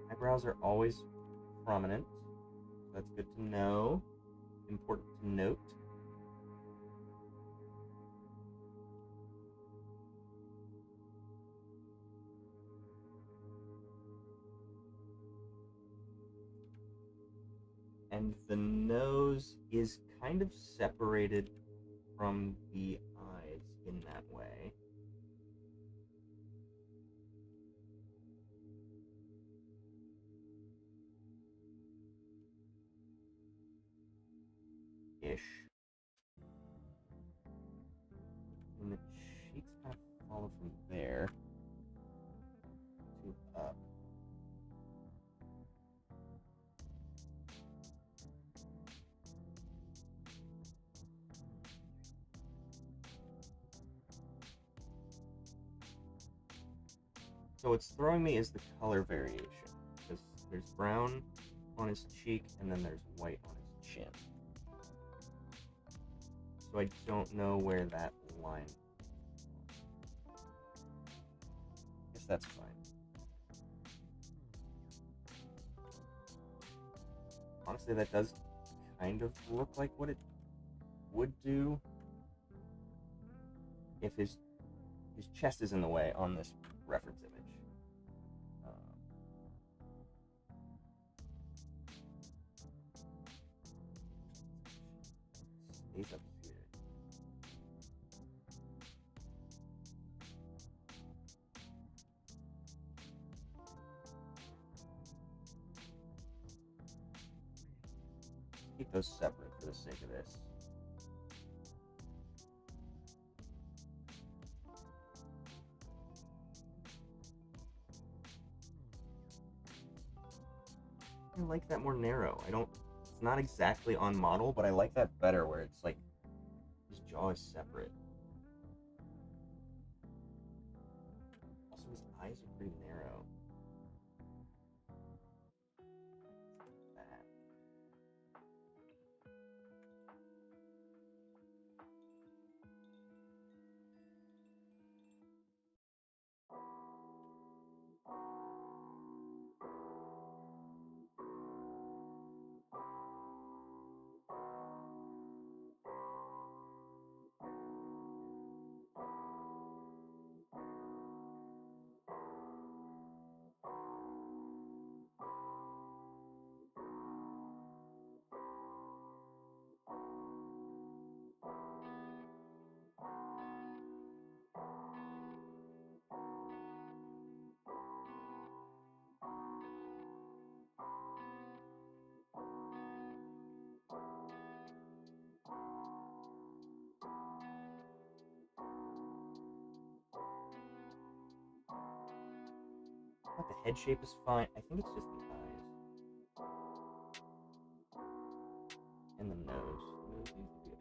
Eyebrows are always prominent. That's good to know. Important to note. And the nose is kind of separated from the eyes in that way. brownish. And the cheeks kind of follow from there to up. So what's throwing me is the color variation, because there's brown on his cheek and then there's white on his chin. So I don't know where that line is. I guess that's fine. Honestly, that does kind of look like what it would do if his chest is in the way on this reference image. Stays up here. Keep those separate for the sake of this. I like that more narrow. It's not exactly on model, but I like that better where it's like his jaw is separate. Also, his eyes are pretty narrow. That. But the head shape is fine. I think it's just the eyes. And the nose. The nose needs to be up.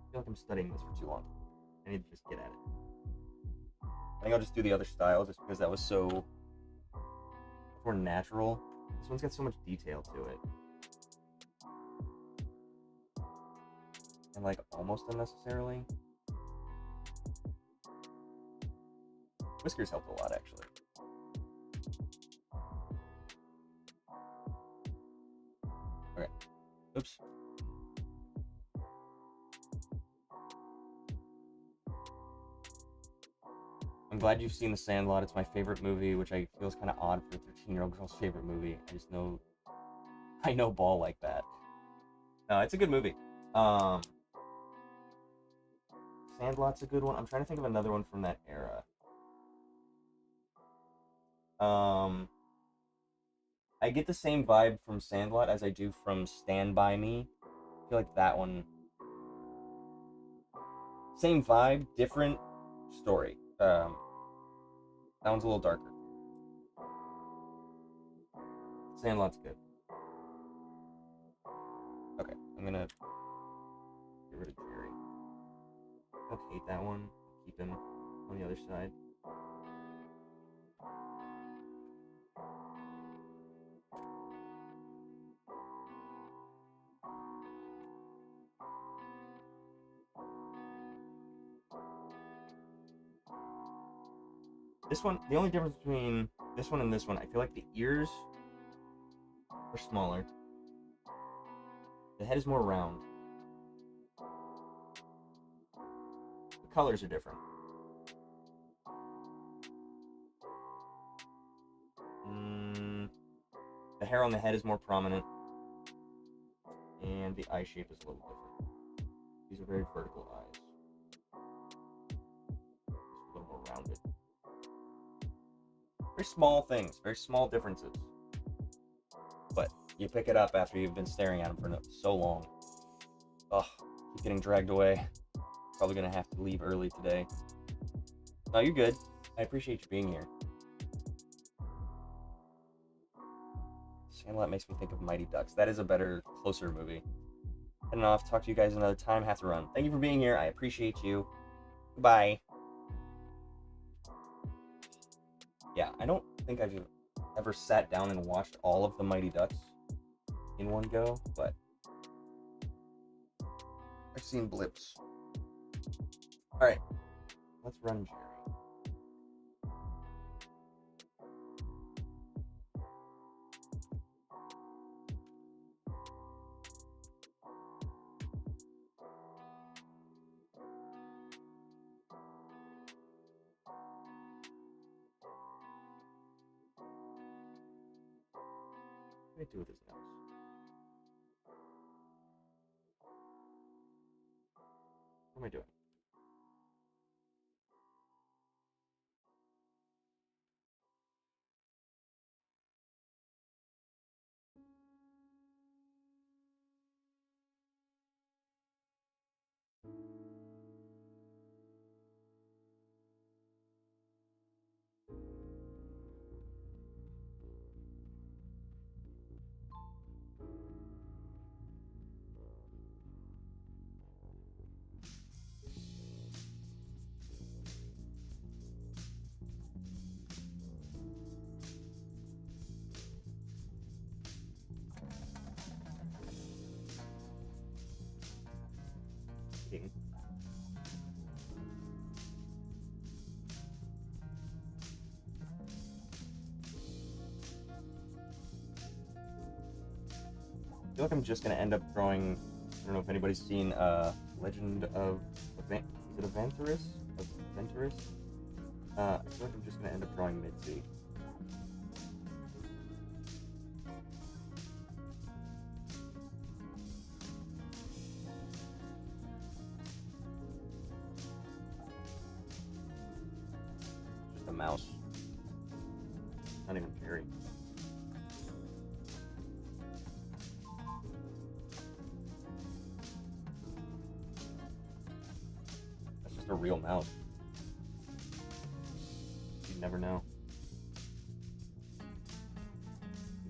I feel like I'm studying this for too long. I need to just get at it. I think I'll just do the other style just because that was so more natural. This one's got so much detail to it. And like almost unnecessarily. Whiskers helped a lot actually. Okay. Oops. I'm glad you've seen The Sandlot. It's my favorite movie, which I feel is kind of odd for a 13-year-old girl's favorite movie. I know ball like that. No, it's a good movie. Sandlot's a good one. I'm trying to think of another one from that era. I get the same vibe from Sandlot as I do from Stand By Me. I feel like that one... Same vibe, different story. That one's a little darker. Sandlot's good. Okay, I'm gonna get rid of Jerry. I don't hate that one. Keep him on the other side. This one, the only difference between this one and this one, I feel like the ears are smaller. The head is more round. The colors are different. The hair on the head is more prominent. And the eye shape is a little different. These are very vertical eyes. Just a little more rounded. Very small things, very small differences. But you pick it up after you've been staring at them for so long. Ugh, keep getting dragged away. Probably gonna have to leave early today. No, you're good. I appreciate you being here. Sandlot makes me think of Mighty Ducks. That is a better, closer movie. I don't know, I'll talk to you guys another time. Have to run. Thank you for being here. I appreciate you. Goodbye. Yeah, I don't think I've ever sat down and watched all of the Mighty Ducks in one go, but I've seen blips. Alright, let's run Jerry. What do I do with his nose? What am I doing? King. I feel like I'm just gonna end up drawing. I don't know if anybody's seen Legend of is it Aventurus? Aventurus? I feel like I'm just gonna end up drawing Mitzi. Just a mouse. Not even Jerry. A real mouse. You never know.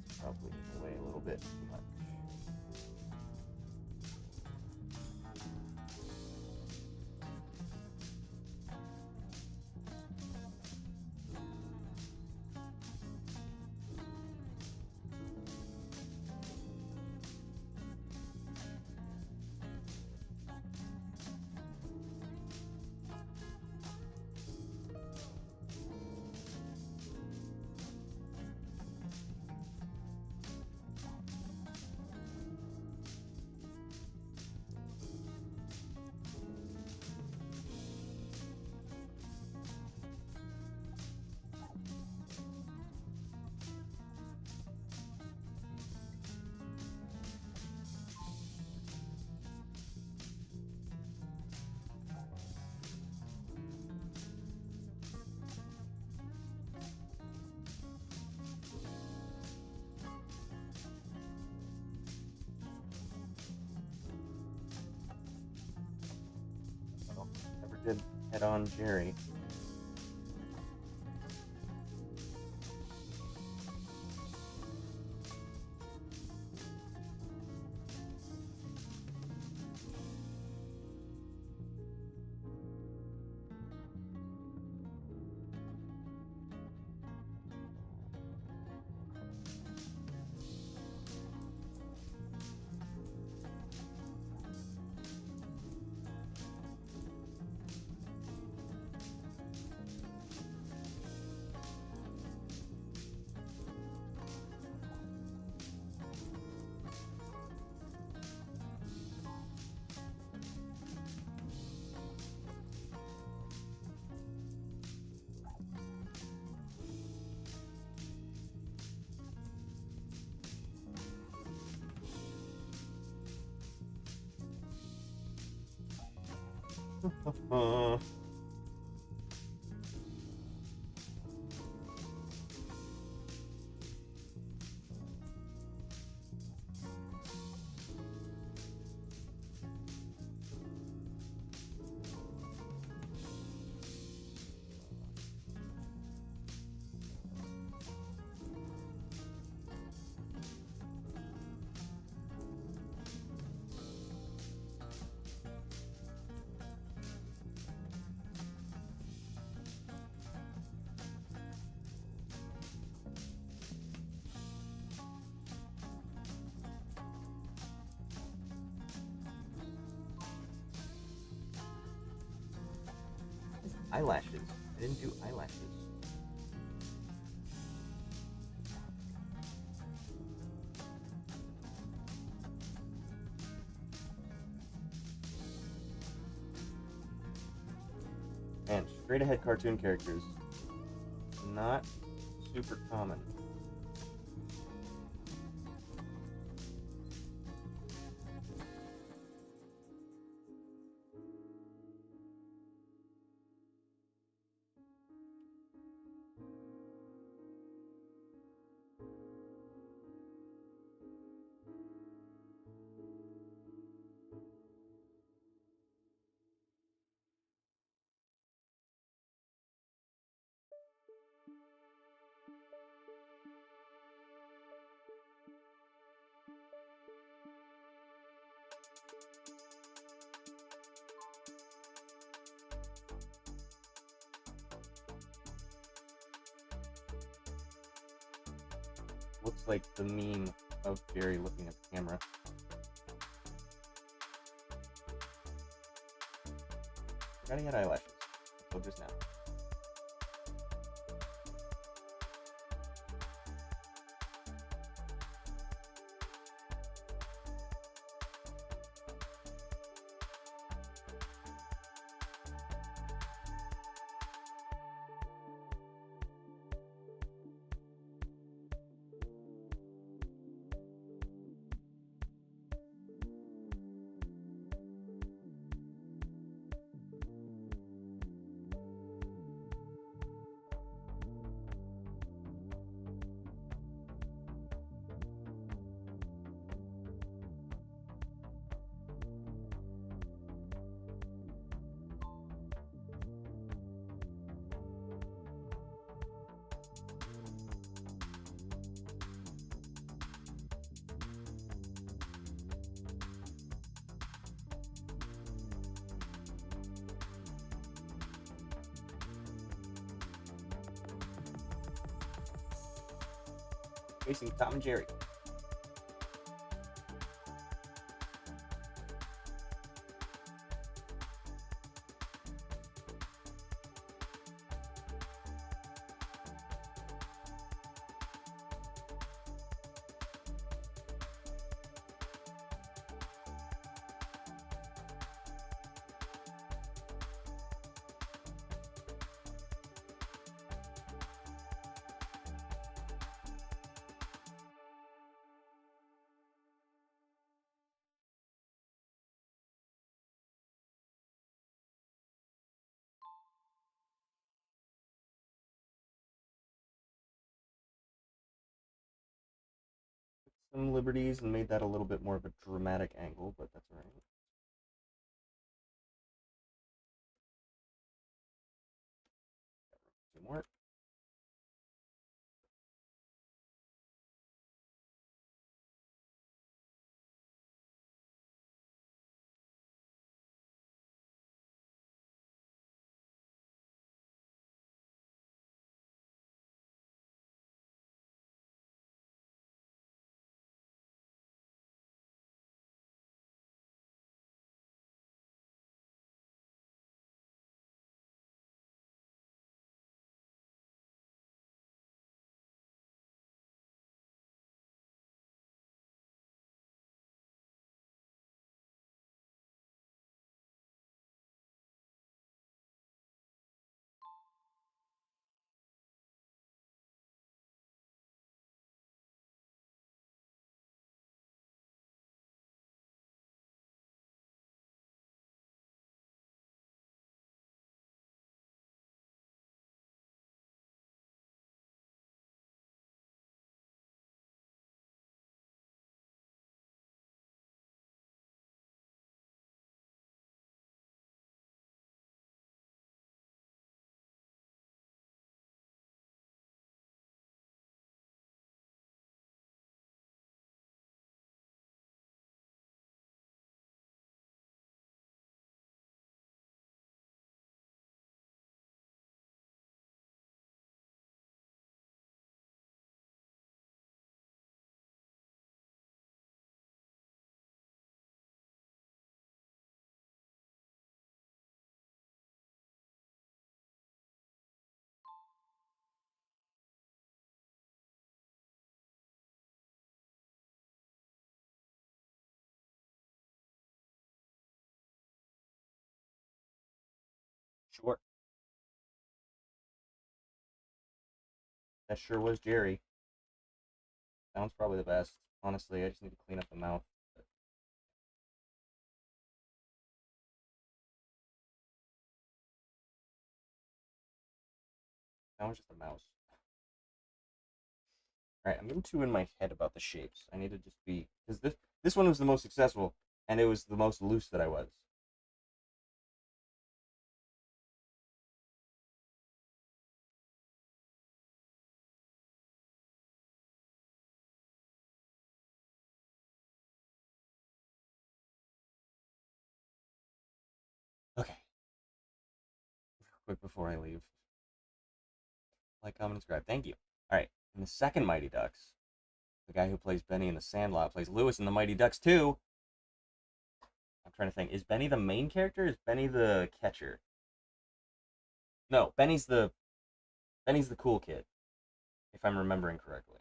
It's probably away a little bit too much. Never did head on Jerry. Eyelashes. I didn't do eyelashes. And straight ahead cartoon characters. Not super common. Looks like the meme of Jerry looking at the camera. Forgot he had eyelashes. So just now. Facing Tom and Jerry. Some liberties and made that a little bit more of a dramatic angle, but that's alright. Two more. Sure. That sure was Jerry. Sounds probably the best. Honestly, I just need to clean up the mouth. That was just a mouse. Alright, I'm getting too in my head about the shapes. I need to just be because this one was the most successful, and it was the most loose that I was. Okay, quick before I leave. Like, comment, and subscribe. Thank you. Alright, in the second Mighty Ducks, the guy who plays Benny in The Sandlot plays Lewis in the Mighty Ducks 2. I'm trying to think. Is Benny the main character? Is Benny the catcher? No, Benny's the cool kid, if I'm remembering correctly.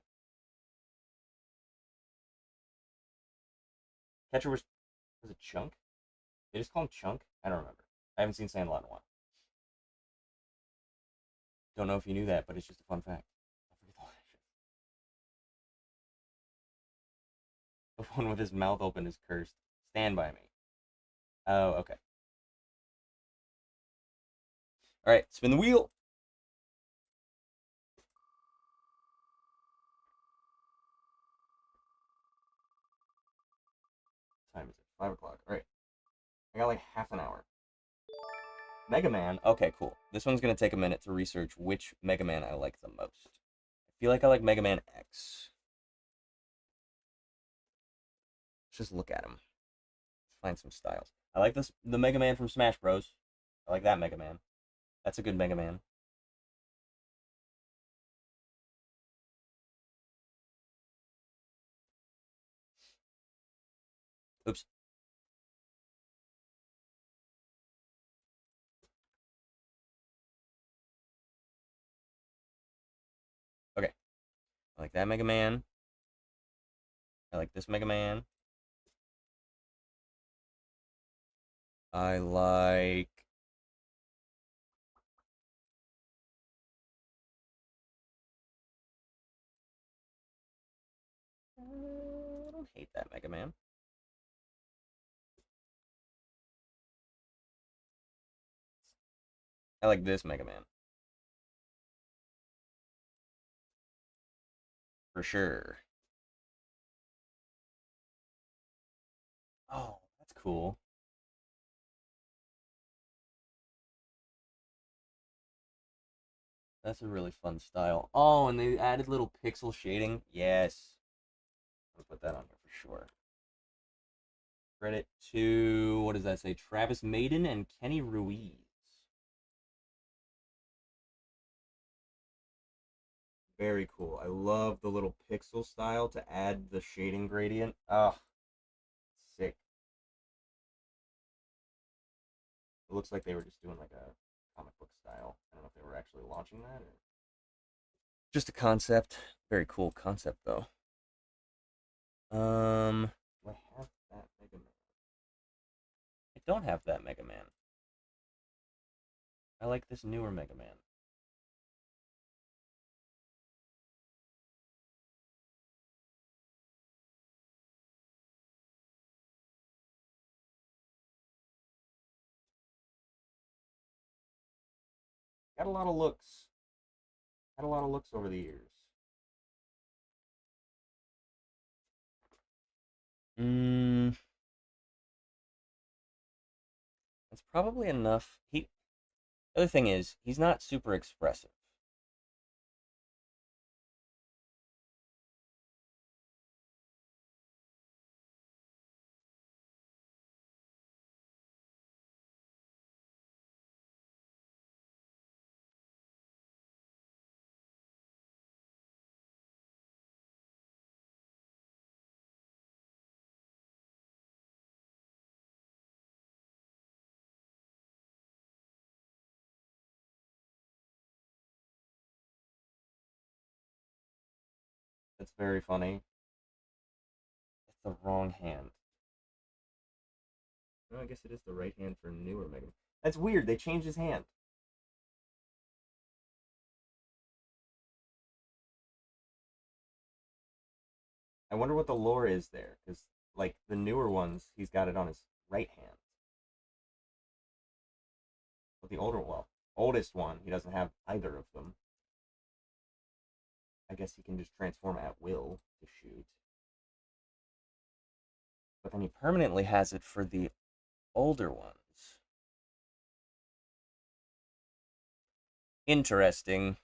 Catcher was it Chunk? They just call him Chunk? I don't remember. I haven't seen Sandlot in a while. Don't know if you knew that, but it's just a fun fact. The one with his mouth open is cursed. Stand by me. Oh, okay. All right, spin the wheel. What time is it? 5 o'clock. All right. I got like half an hour. Mega Man. Okay, cool. This one's gonna take a minute to research which Mega Man I like the most. I feel like I like Mega Man X. Let's just look at him. Let's find some styles. I like the Mega Man from Smash Bros. I like that Mega Man. That's a good Mega Man. Oops. Okay. I like that Mega Man. I like this Mega Man. I like. I don't hate that Mega Man. I like this Mega Man. For sure. Oh, that's cool. That's a really fun style. Oh, and they added little pixel shading. Yes. I'll put that on here for sure. Credit to, what does that say? Travis Maiden and Kenny Ruiz. Very cool. I love the little pixel style to add the shading gradient. Oh, sick. It looks like they were just doing like a comic book style. I don't know if they were actually launching that or just a concept. Very cool concept though. Do I have that Mega Man? I don't have that Mega Man. I like this newer Mega Man. Got a lot of looks. Had a lot of looks over the years. Mm, that's probably enough. The other thing is, he's not super expressive. That's very funny. It's the wrong hand. No, I guess it is the right hand for newer Mega Man. That's weird. They changed his hand. wonder what the lore is there, because like the newer ones, he's got it on his right hand. But the oldest one, he doesn't have either of them. I guess he can just transform at will to shoot. But then he permanently has it for the older ones. Interesting.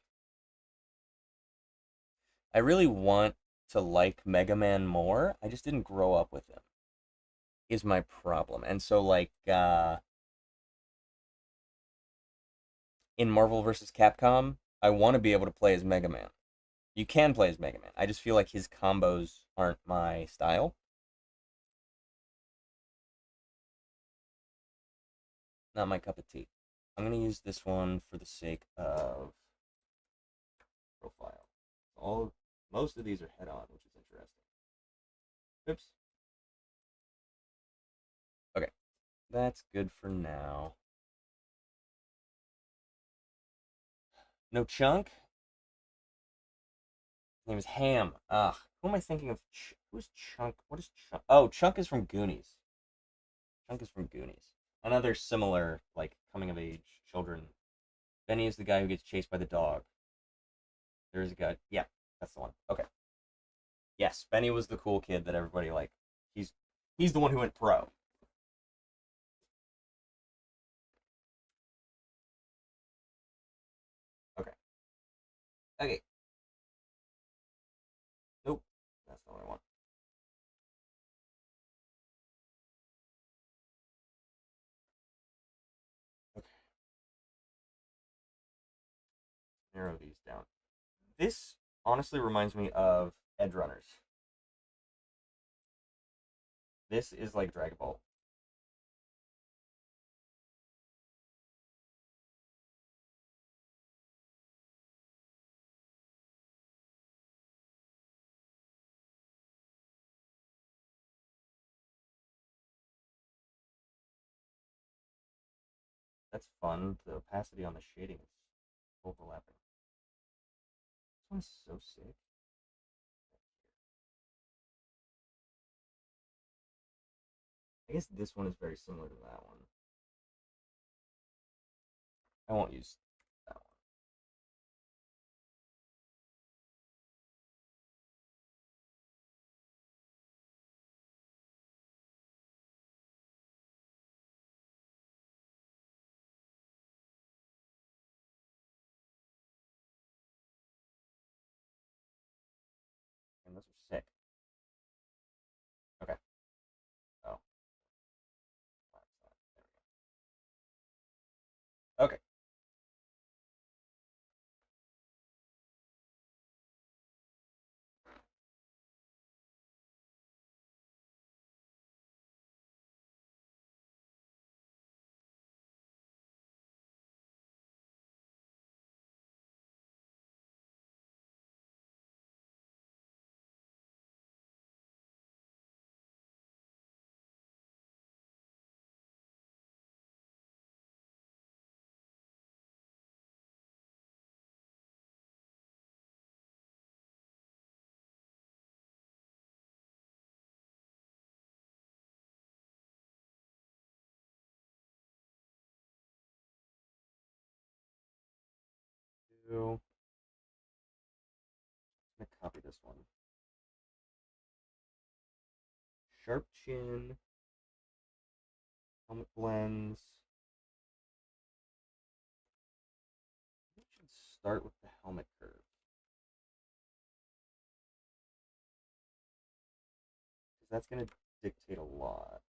I really want to like Mega Man more. I just didn't grow up with him. Is my problem. And so like in Marvel vs. Capcom, I want to be able to play as Mega Man. You can play as Mega Man. I just feel like his combos aren't my style. Not my cup of tea. I'm going to use this one for the sake of profile. Most of these are head-on, which is interesting. Oops. Okay. That's good for now. No Chunk? His name is Ham. Ugh. Who am I thinking of? Who's Chunk? What is Chunk? Oh, Chunk is from Goonies. Chunk is from Goonies. Another similar, like, coming of age children. Benny is the guy who gets chased by the dog. There's a guy. Yeah, that's the one. Okay. Yes, Benny was the cool kid that everybody like. He's the one who went pro. Okay. Okay. Nope. That's not what I want. Okay. Narrow these down. This honestly reminds me of Edge Runners. This is like Dragon Ball. That's fun. The opacity on the shading is overlapping. This one's so sick. I guess this one is very similar to that one. I won't use that one. And those are sick. Okay. Oh. Okay. I'm gonna copy this one. Sharp chin, helmet blends. We should start with the helmet curve. Because that's going to dictate a lot.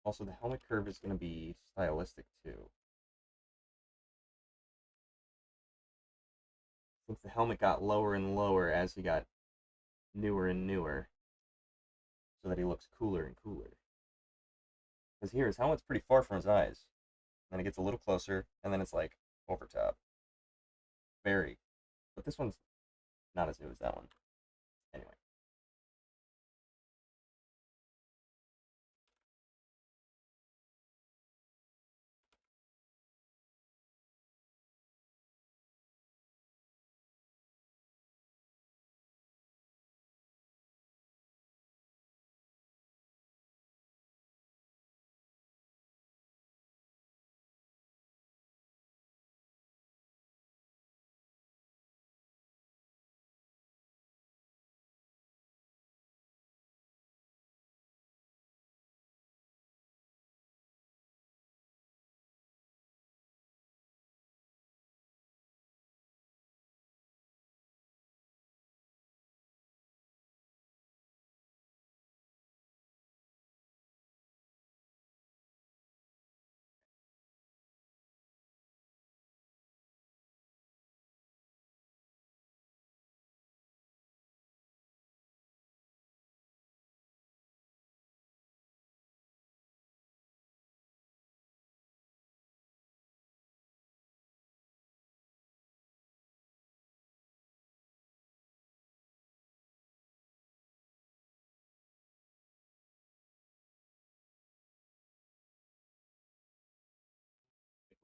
Also, the helmet curve is going to be stylistic too. Since the helmet got lower and lower as he got newer and newer, so that he looks cooler and cooler. Because here, his helmet's pretty far from his eyes. Then it gets a little closer, and then it's like over top. Very. But this one's not as new as that one. Anyway.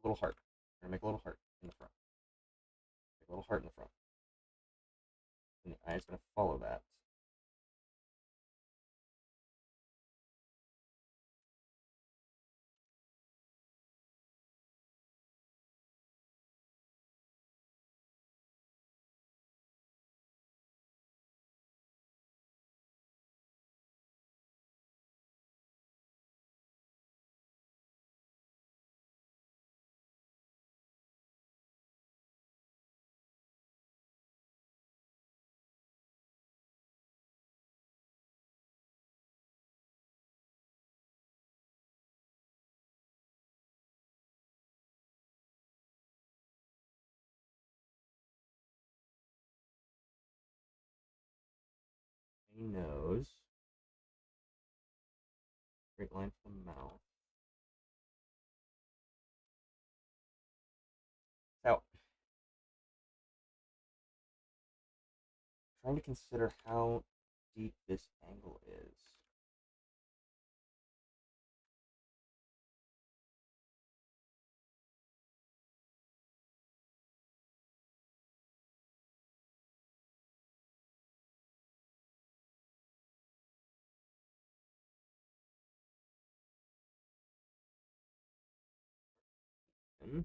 little heart. We're gonna make a little heart in the front. Make a little heart in the front. And the eye is gonna follow that. Nose. Straight line to the mouth. Now, trying to consider how deep this angle is. Hmm.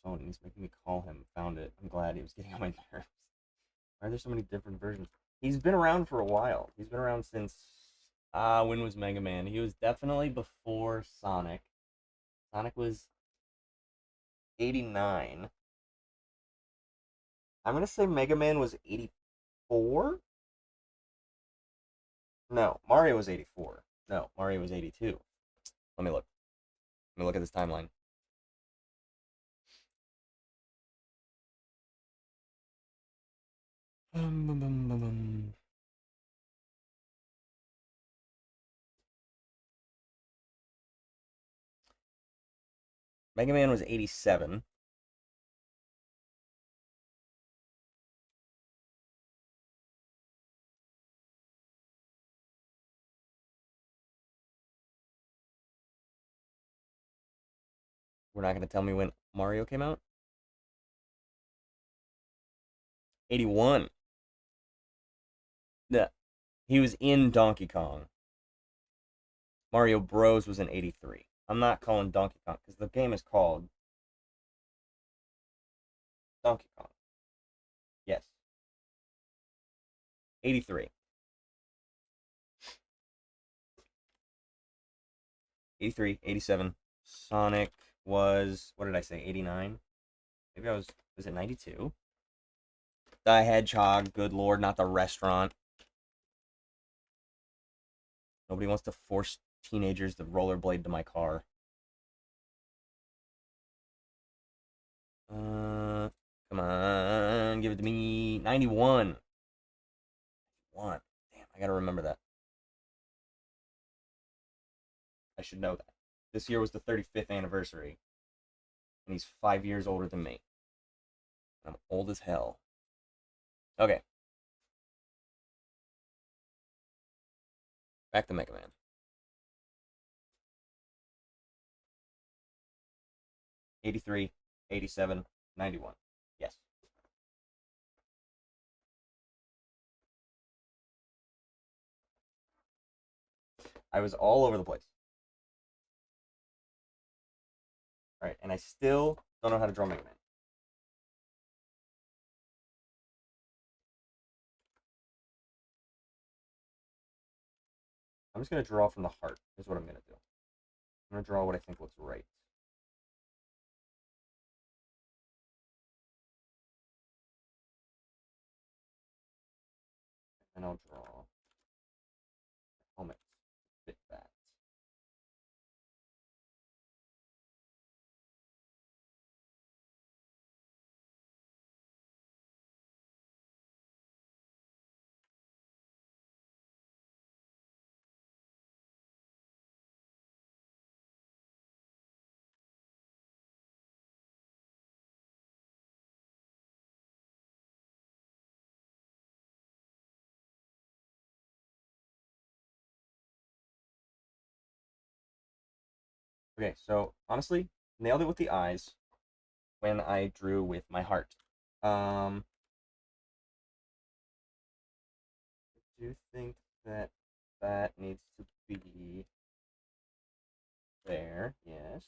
Phone. He's making me call him. Found it. I'm glad he was getting on my nerves. Why are there so many different versions? He's been around for a while. He's been around since when was Mega Man? He was definitely before Sonic. Sonic was 89. I'm gonna say Mega Man was 84. No, Mario was 84. No, Mario was 82. Let me look. Let me look at this timeline. Bum, bum, bum, bum. Mega Man was 87. We're not gonna tell me when Mario came out. 81. Yeah, he was in Donkey Kong. Mario Bros was in 83. I'm not calling Donkey Kong because the game is called Donkey Kong. Yes. 83. 83, 87. Sonic was, what did I say, 89? Maybe was it 92? The Hedgehog, good lord, not the restaurant. Nobody wants to force teenagers to rollerblade to my car. Come on, give it to me. 91. One. Damn, I gotta remember that. I should know that. This year was the 35th anniversary, and he's 5 years older than me. I'm old as hell. Okay, back to Mega Man. 83, 87, 91. Yes. I was all over the place. Alright, and I still don't know how to draw Mega Man. I'm just going to draw from the heart, is what I'm going to do. I'm going to draw what I think looks right. And I'll draw a helmet to fit that. Okay, so honestly, nailed it with the eyes when I drew with my heart. I do think that that needs to be there, yes.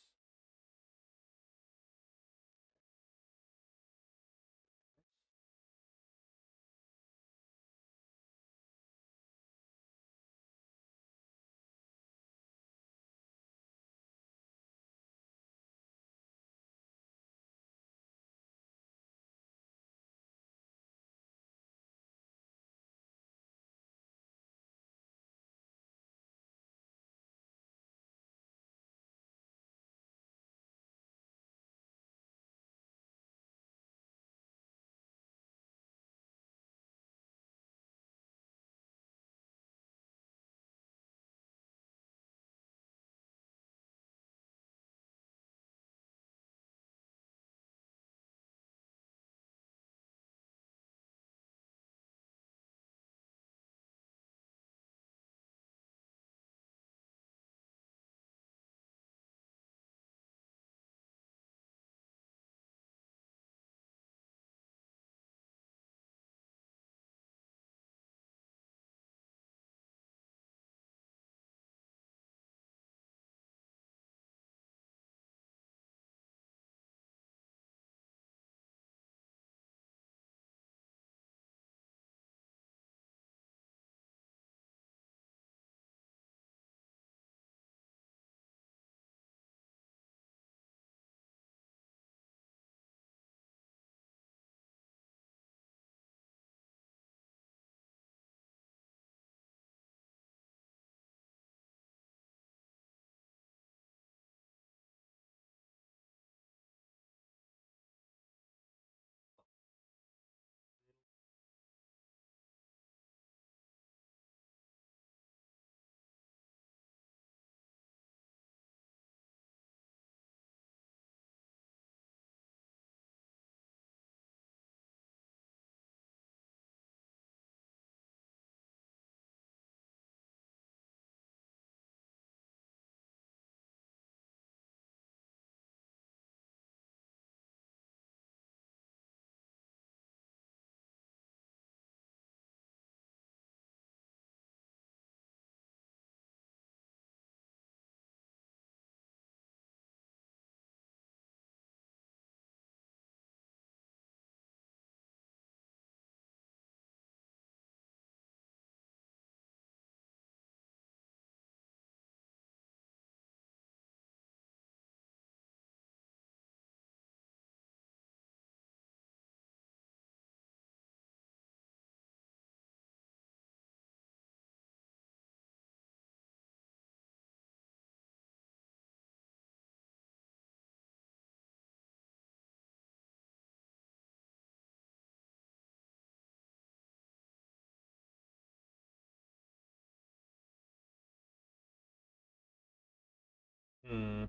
Hmm.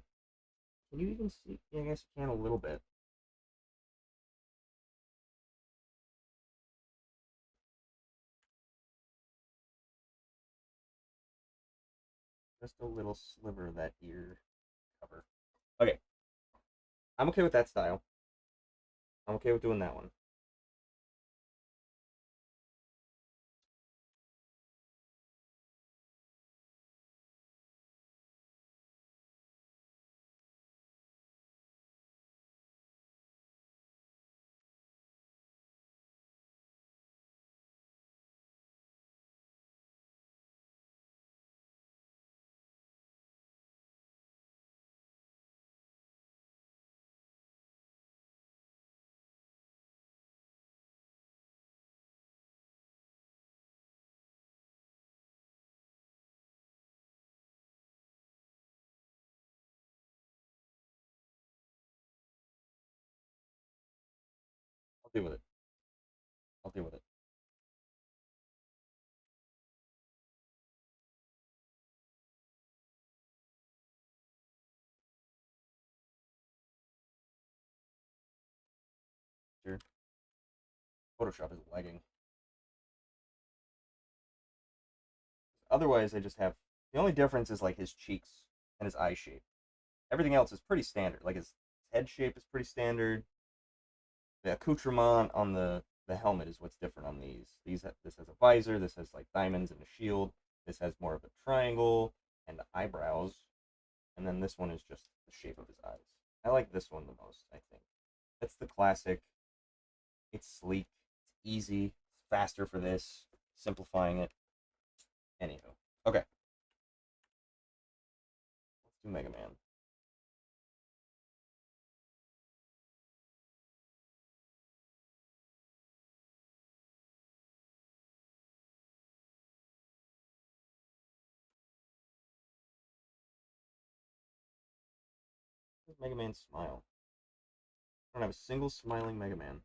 Can you even see? Yeah, I guess you can a little bit. Just a little sliver of that ear cover. Okay, I'm okay with that style. I'm okay with doing that one. I'll deal with it. I'll deal with it. Sure. Photoshop is lagging. Otherwise, I just have the only difference is like his cheeks and his eye shape. Everything else is pretty standard. Like his head shape is pretty standard. The accoutrement on the helmet is what's different on these. This has a visor. This has like diamonds and a shield. This has more of a triangle and eyebrows, and then this one is just the shape of his eyes. I like this one the most. I think it's the classic. It's sleek. It's easy. It's faster for this. Simplifying it. Anywho, okay. Let's do Mega Man. Where's Mega Man smile? I don't have a single smiling Mega Man.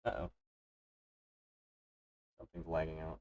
Uh oh, something's lagging out.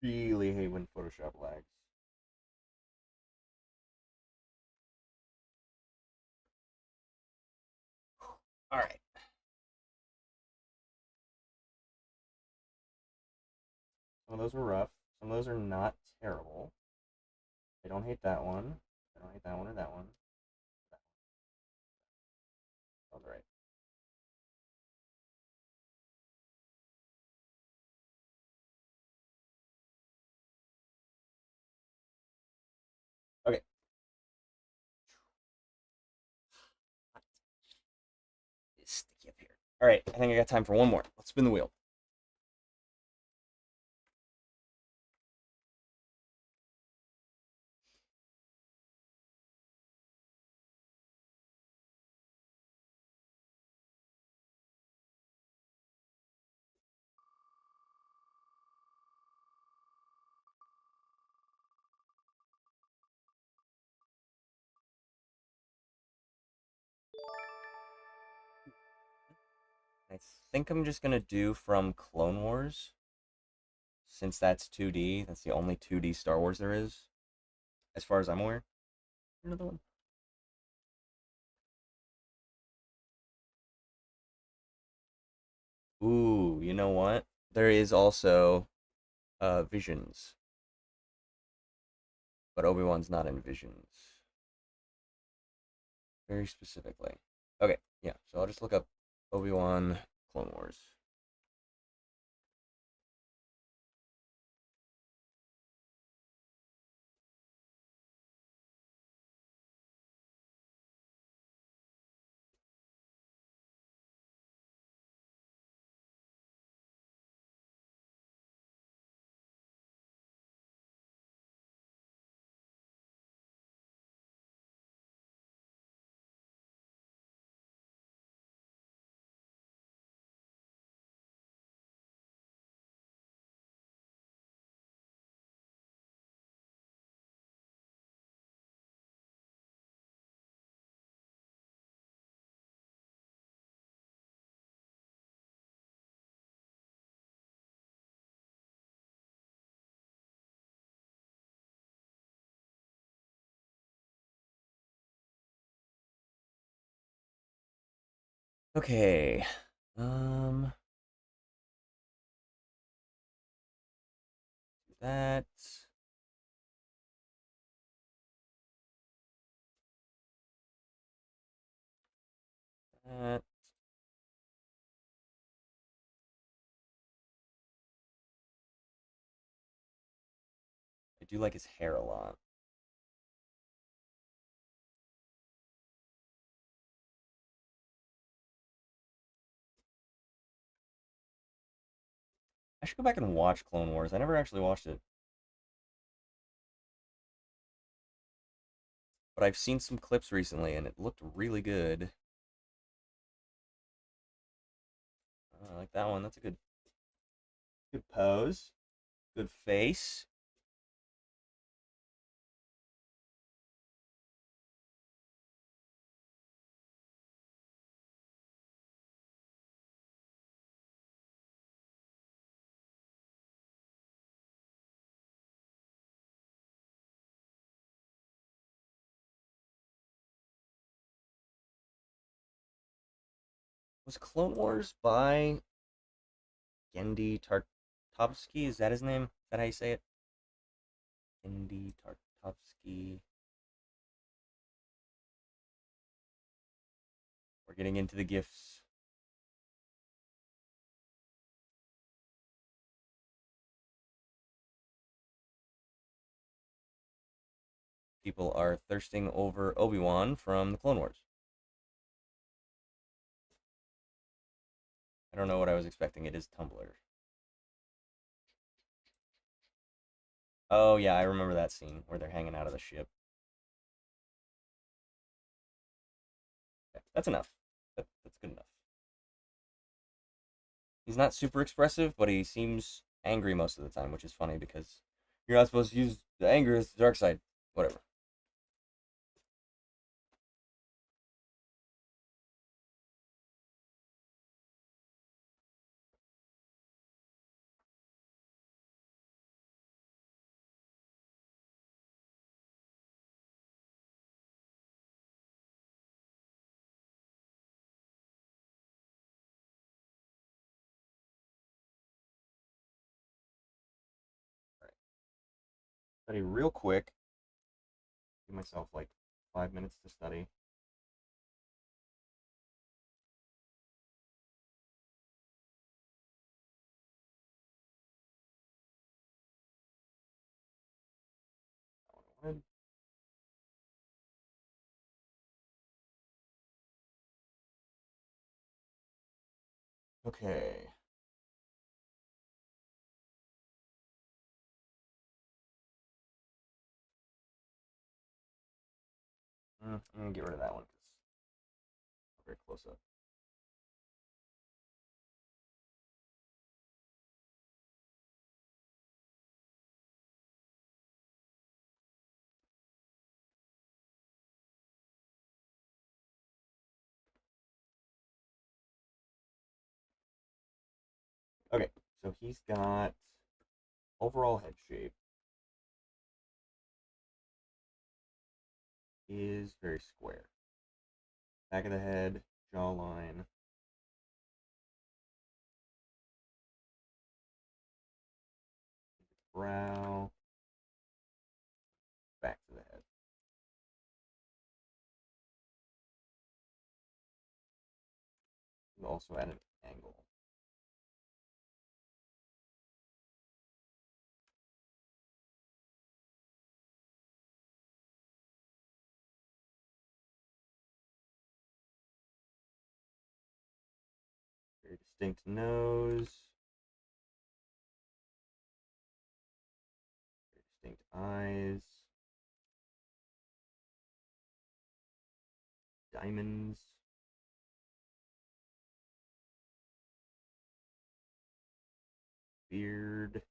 really hate when Photoshop lags. All right. Some of those were rough. Some of those are not terrible. I don't hate that one. I don't hate that one or that one. All right. Okay. It's sticky up here. All right. I think I got time for one more. Let's spin the wheel. I think I'm just gonna do from Clone Wars, since that's 2D. That's the only 2D Star Wars there is, as far as I'm aware. Another one. Ooh, you know what? There is also Visions, but Obi-Wan's not in Visions. Very specifically. Okay, yeah. So I'll just look up Obi-Wan Clone Wars. Okay. Um, that. That. I do like his hair a lot. I should go back and watch Clone Wars. I never actually watched it, but I've seen some clips recently, and it looked really good. I like that one. That's a good pose, good face. Was Clone Wars by Gendy Tartovsky? Is that his name? Is that how you say it? Gendy Tartovsky. We're getting into the gifts. People are thirsting over Obi-Wan from the Clone Wars. I don't know what I was expecting. It is Tumblr. Oh yeah, I remember that scene where they're hanging out of the ship. Okay, that's enough. That's good enough. He's not super expressive, but he seems angry most of the time, which is funny because you're not supposed to use the anger as the dark side. Whatever. Study real quick. Give myself like 5 minutes to study. Not what I wanted. Okay. I'm gonna get rid of that one because very close up. Okay, so he's got overall head shape is very square. Back of the head, jawline, brow, back to the head. And also at an angle. Very distinct nose. Very distinct eyes. Diamonds. Beard.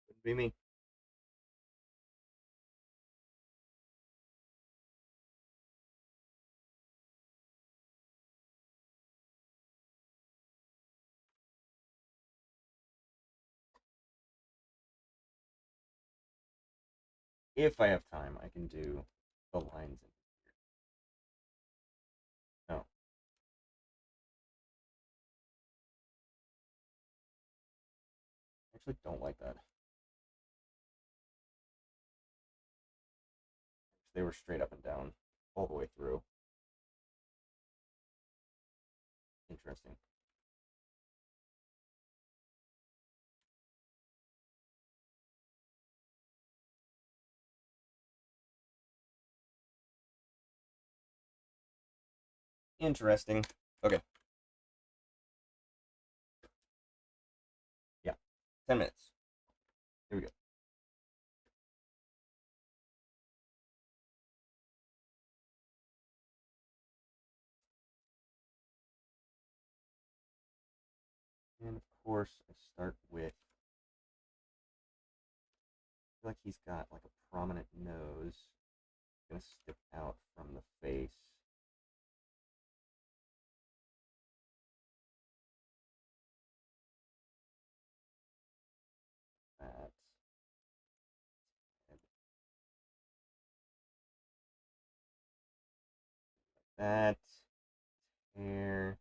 Wouldn't be me. If I have time, I can do the lines in here. No. I actually don't like that. They were straight up and down all the way through. Interesting. Interesting. Okay. Yeah. 10 minutes. Here we go. And of course, I start with. I feel like he's got like a prominent nose. It's gonna stick out from the face. That. That. Hair.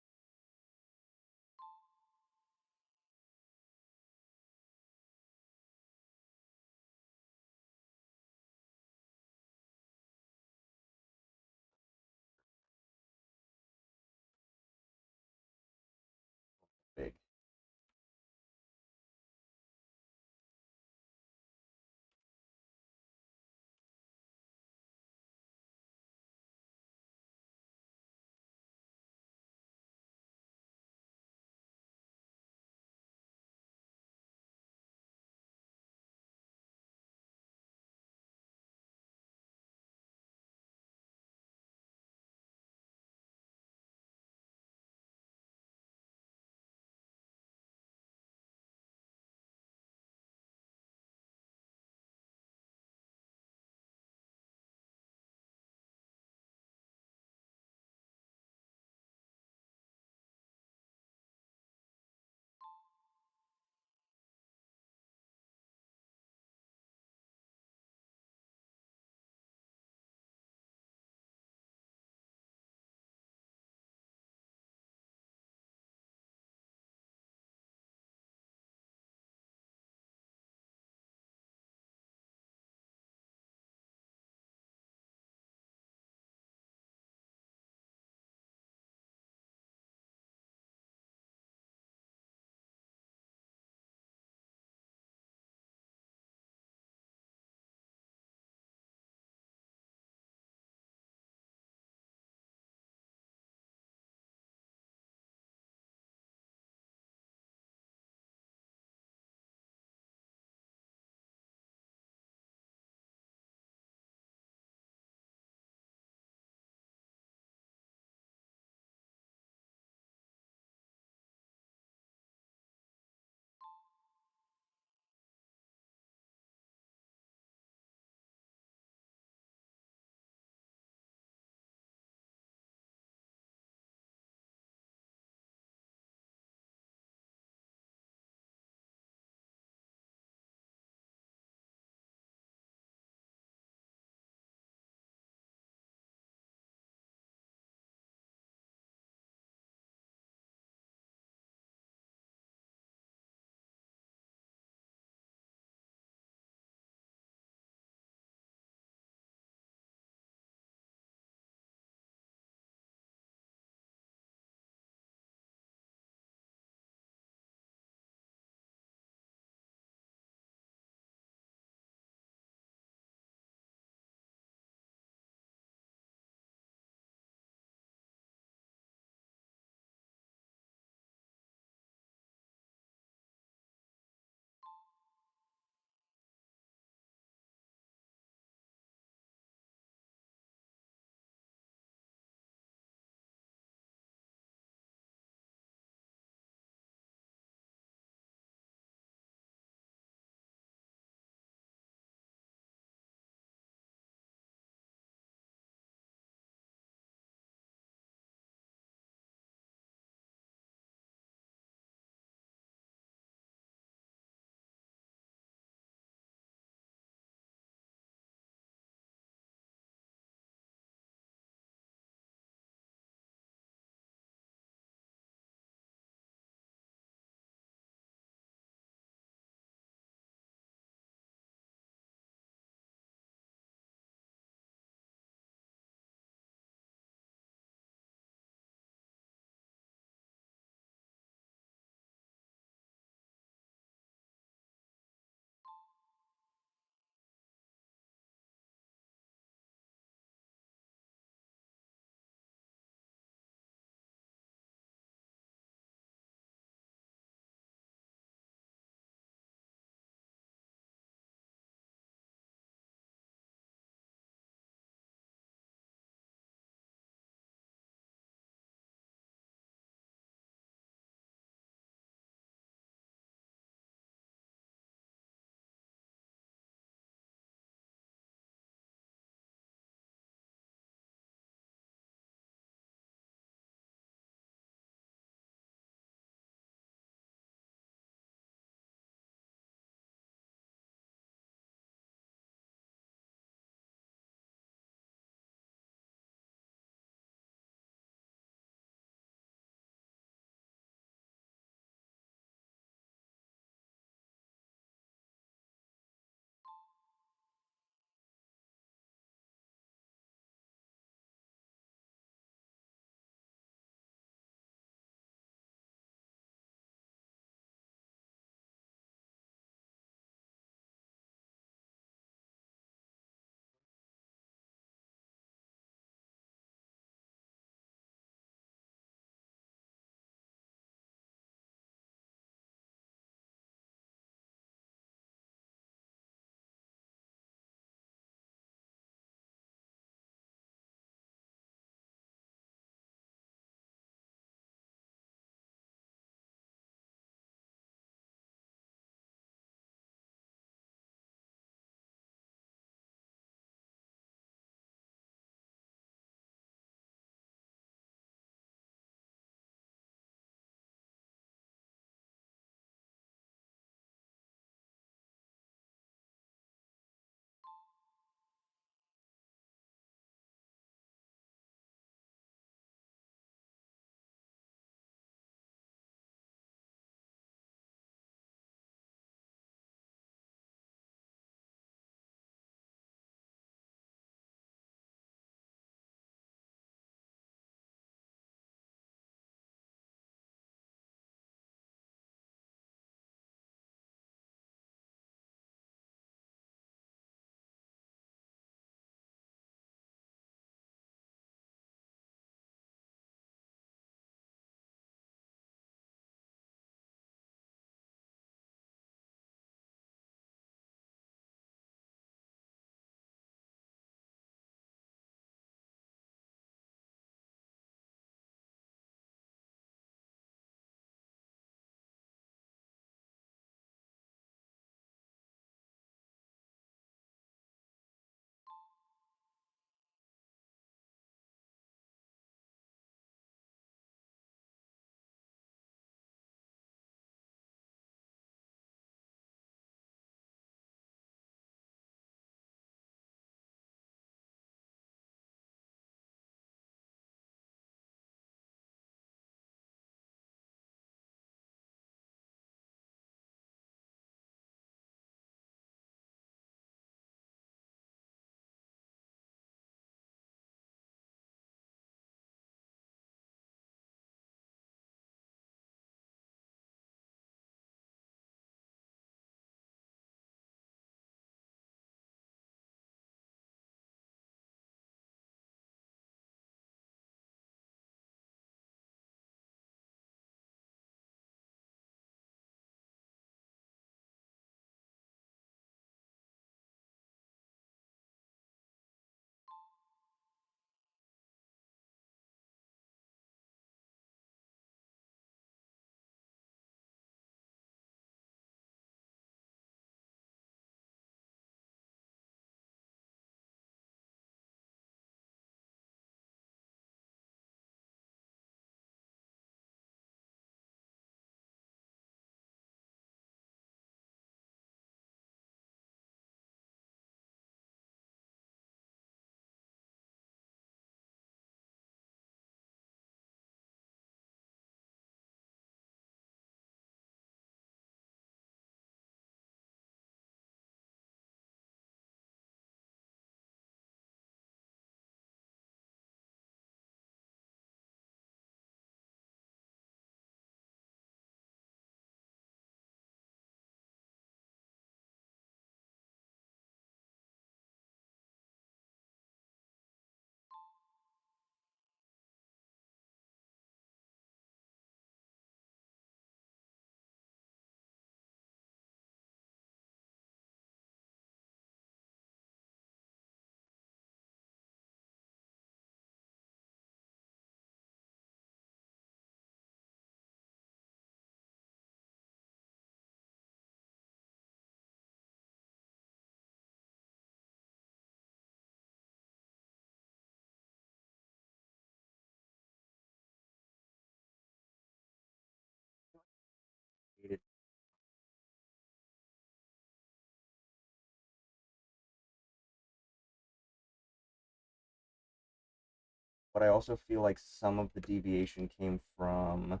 but I also feel like some of the deviation came from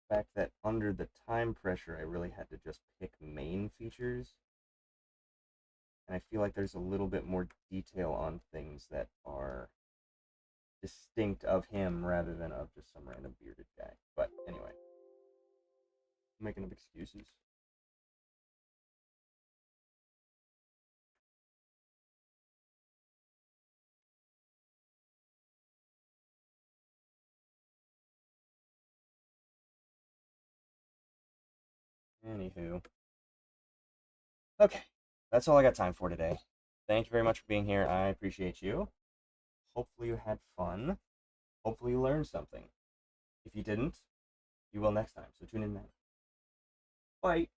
the fact that under the time pressure, I really had to just pick main features. And I feel like there's a little bit more detail on things that are distinct of him rather than of just some random bearded guy. But anyway, I'm making up excuses. Anywho, okay, that's all I got time for today. Thank you very much for being here. I appreciate you. Hopefully, you had fun. Hopefully, you learned something. If you didn't, you will next time. So tune in then. Bye.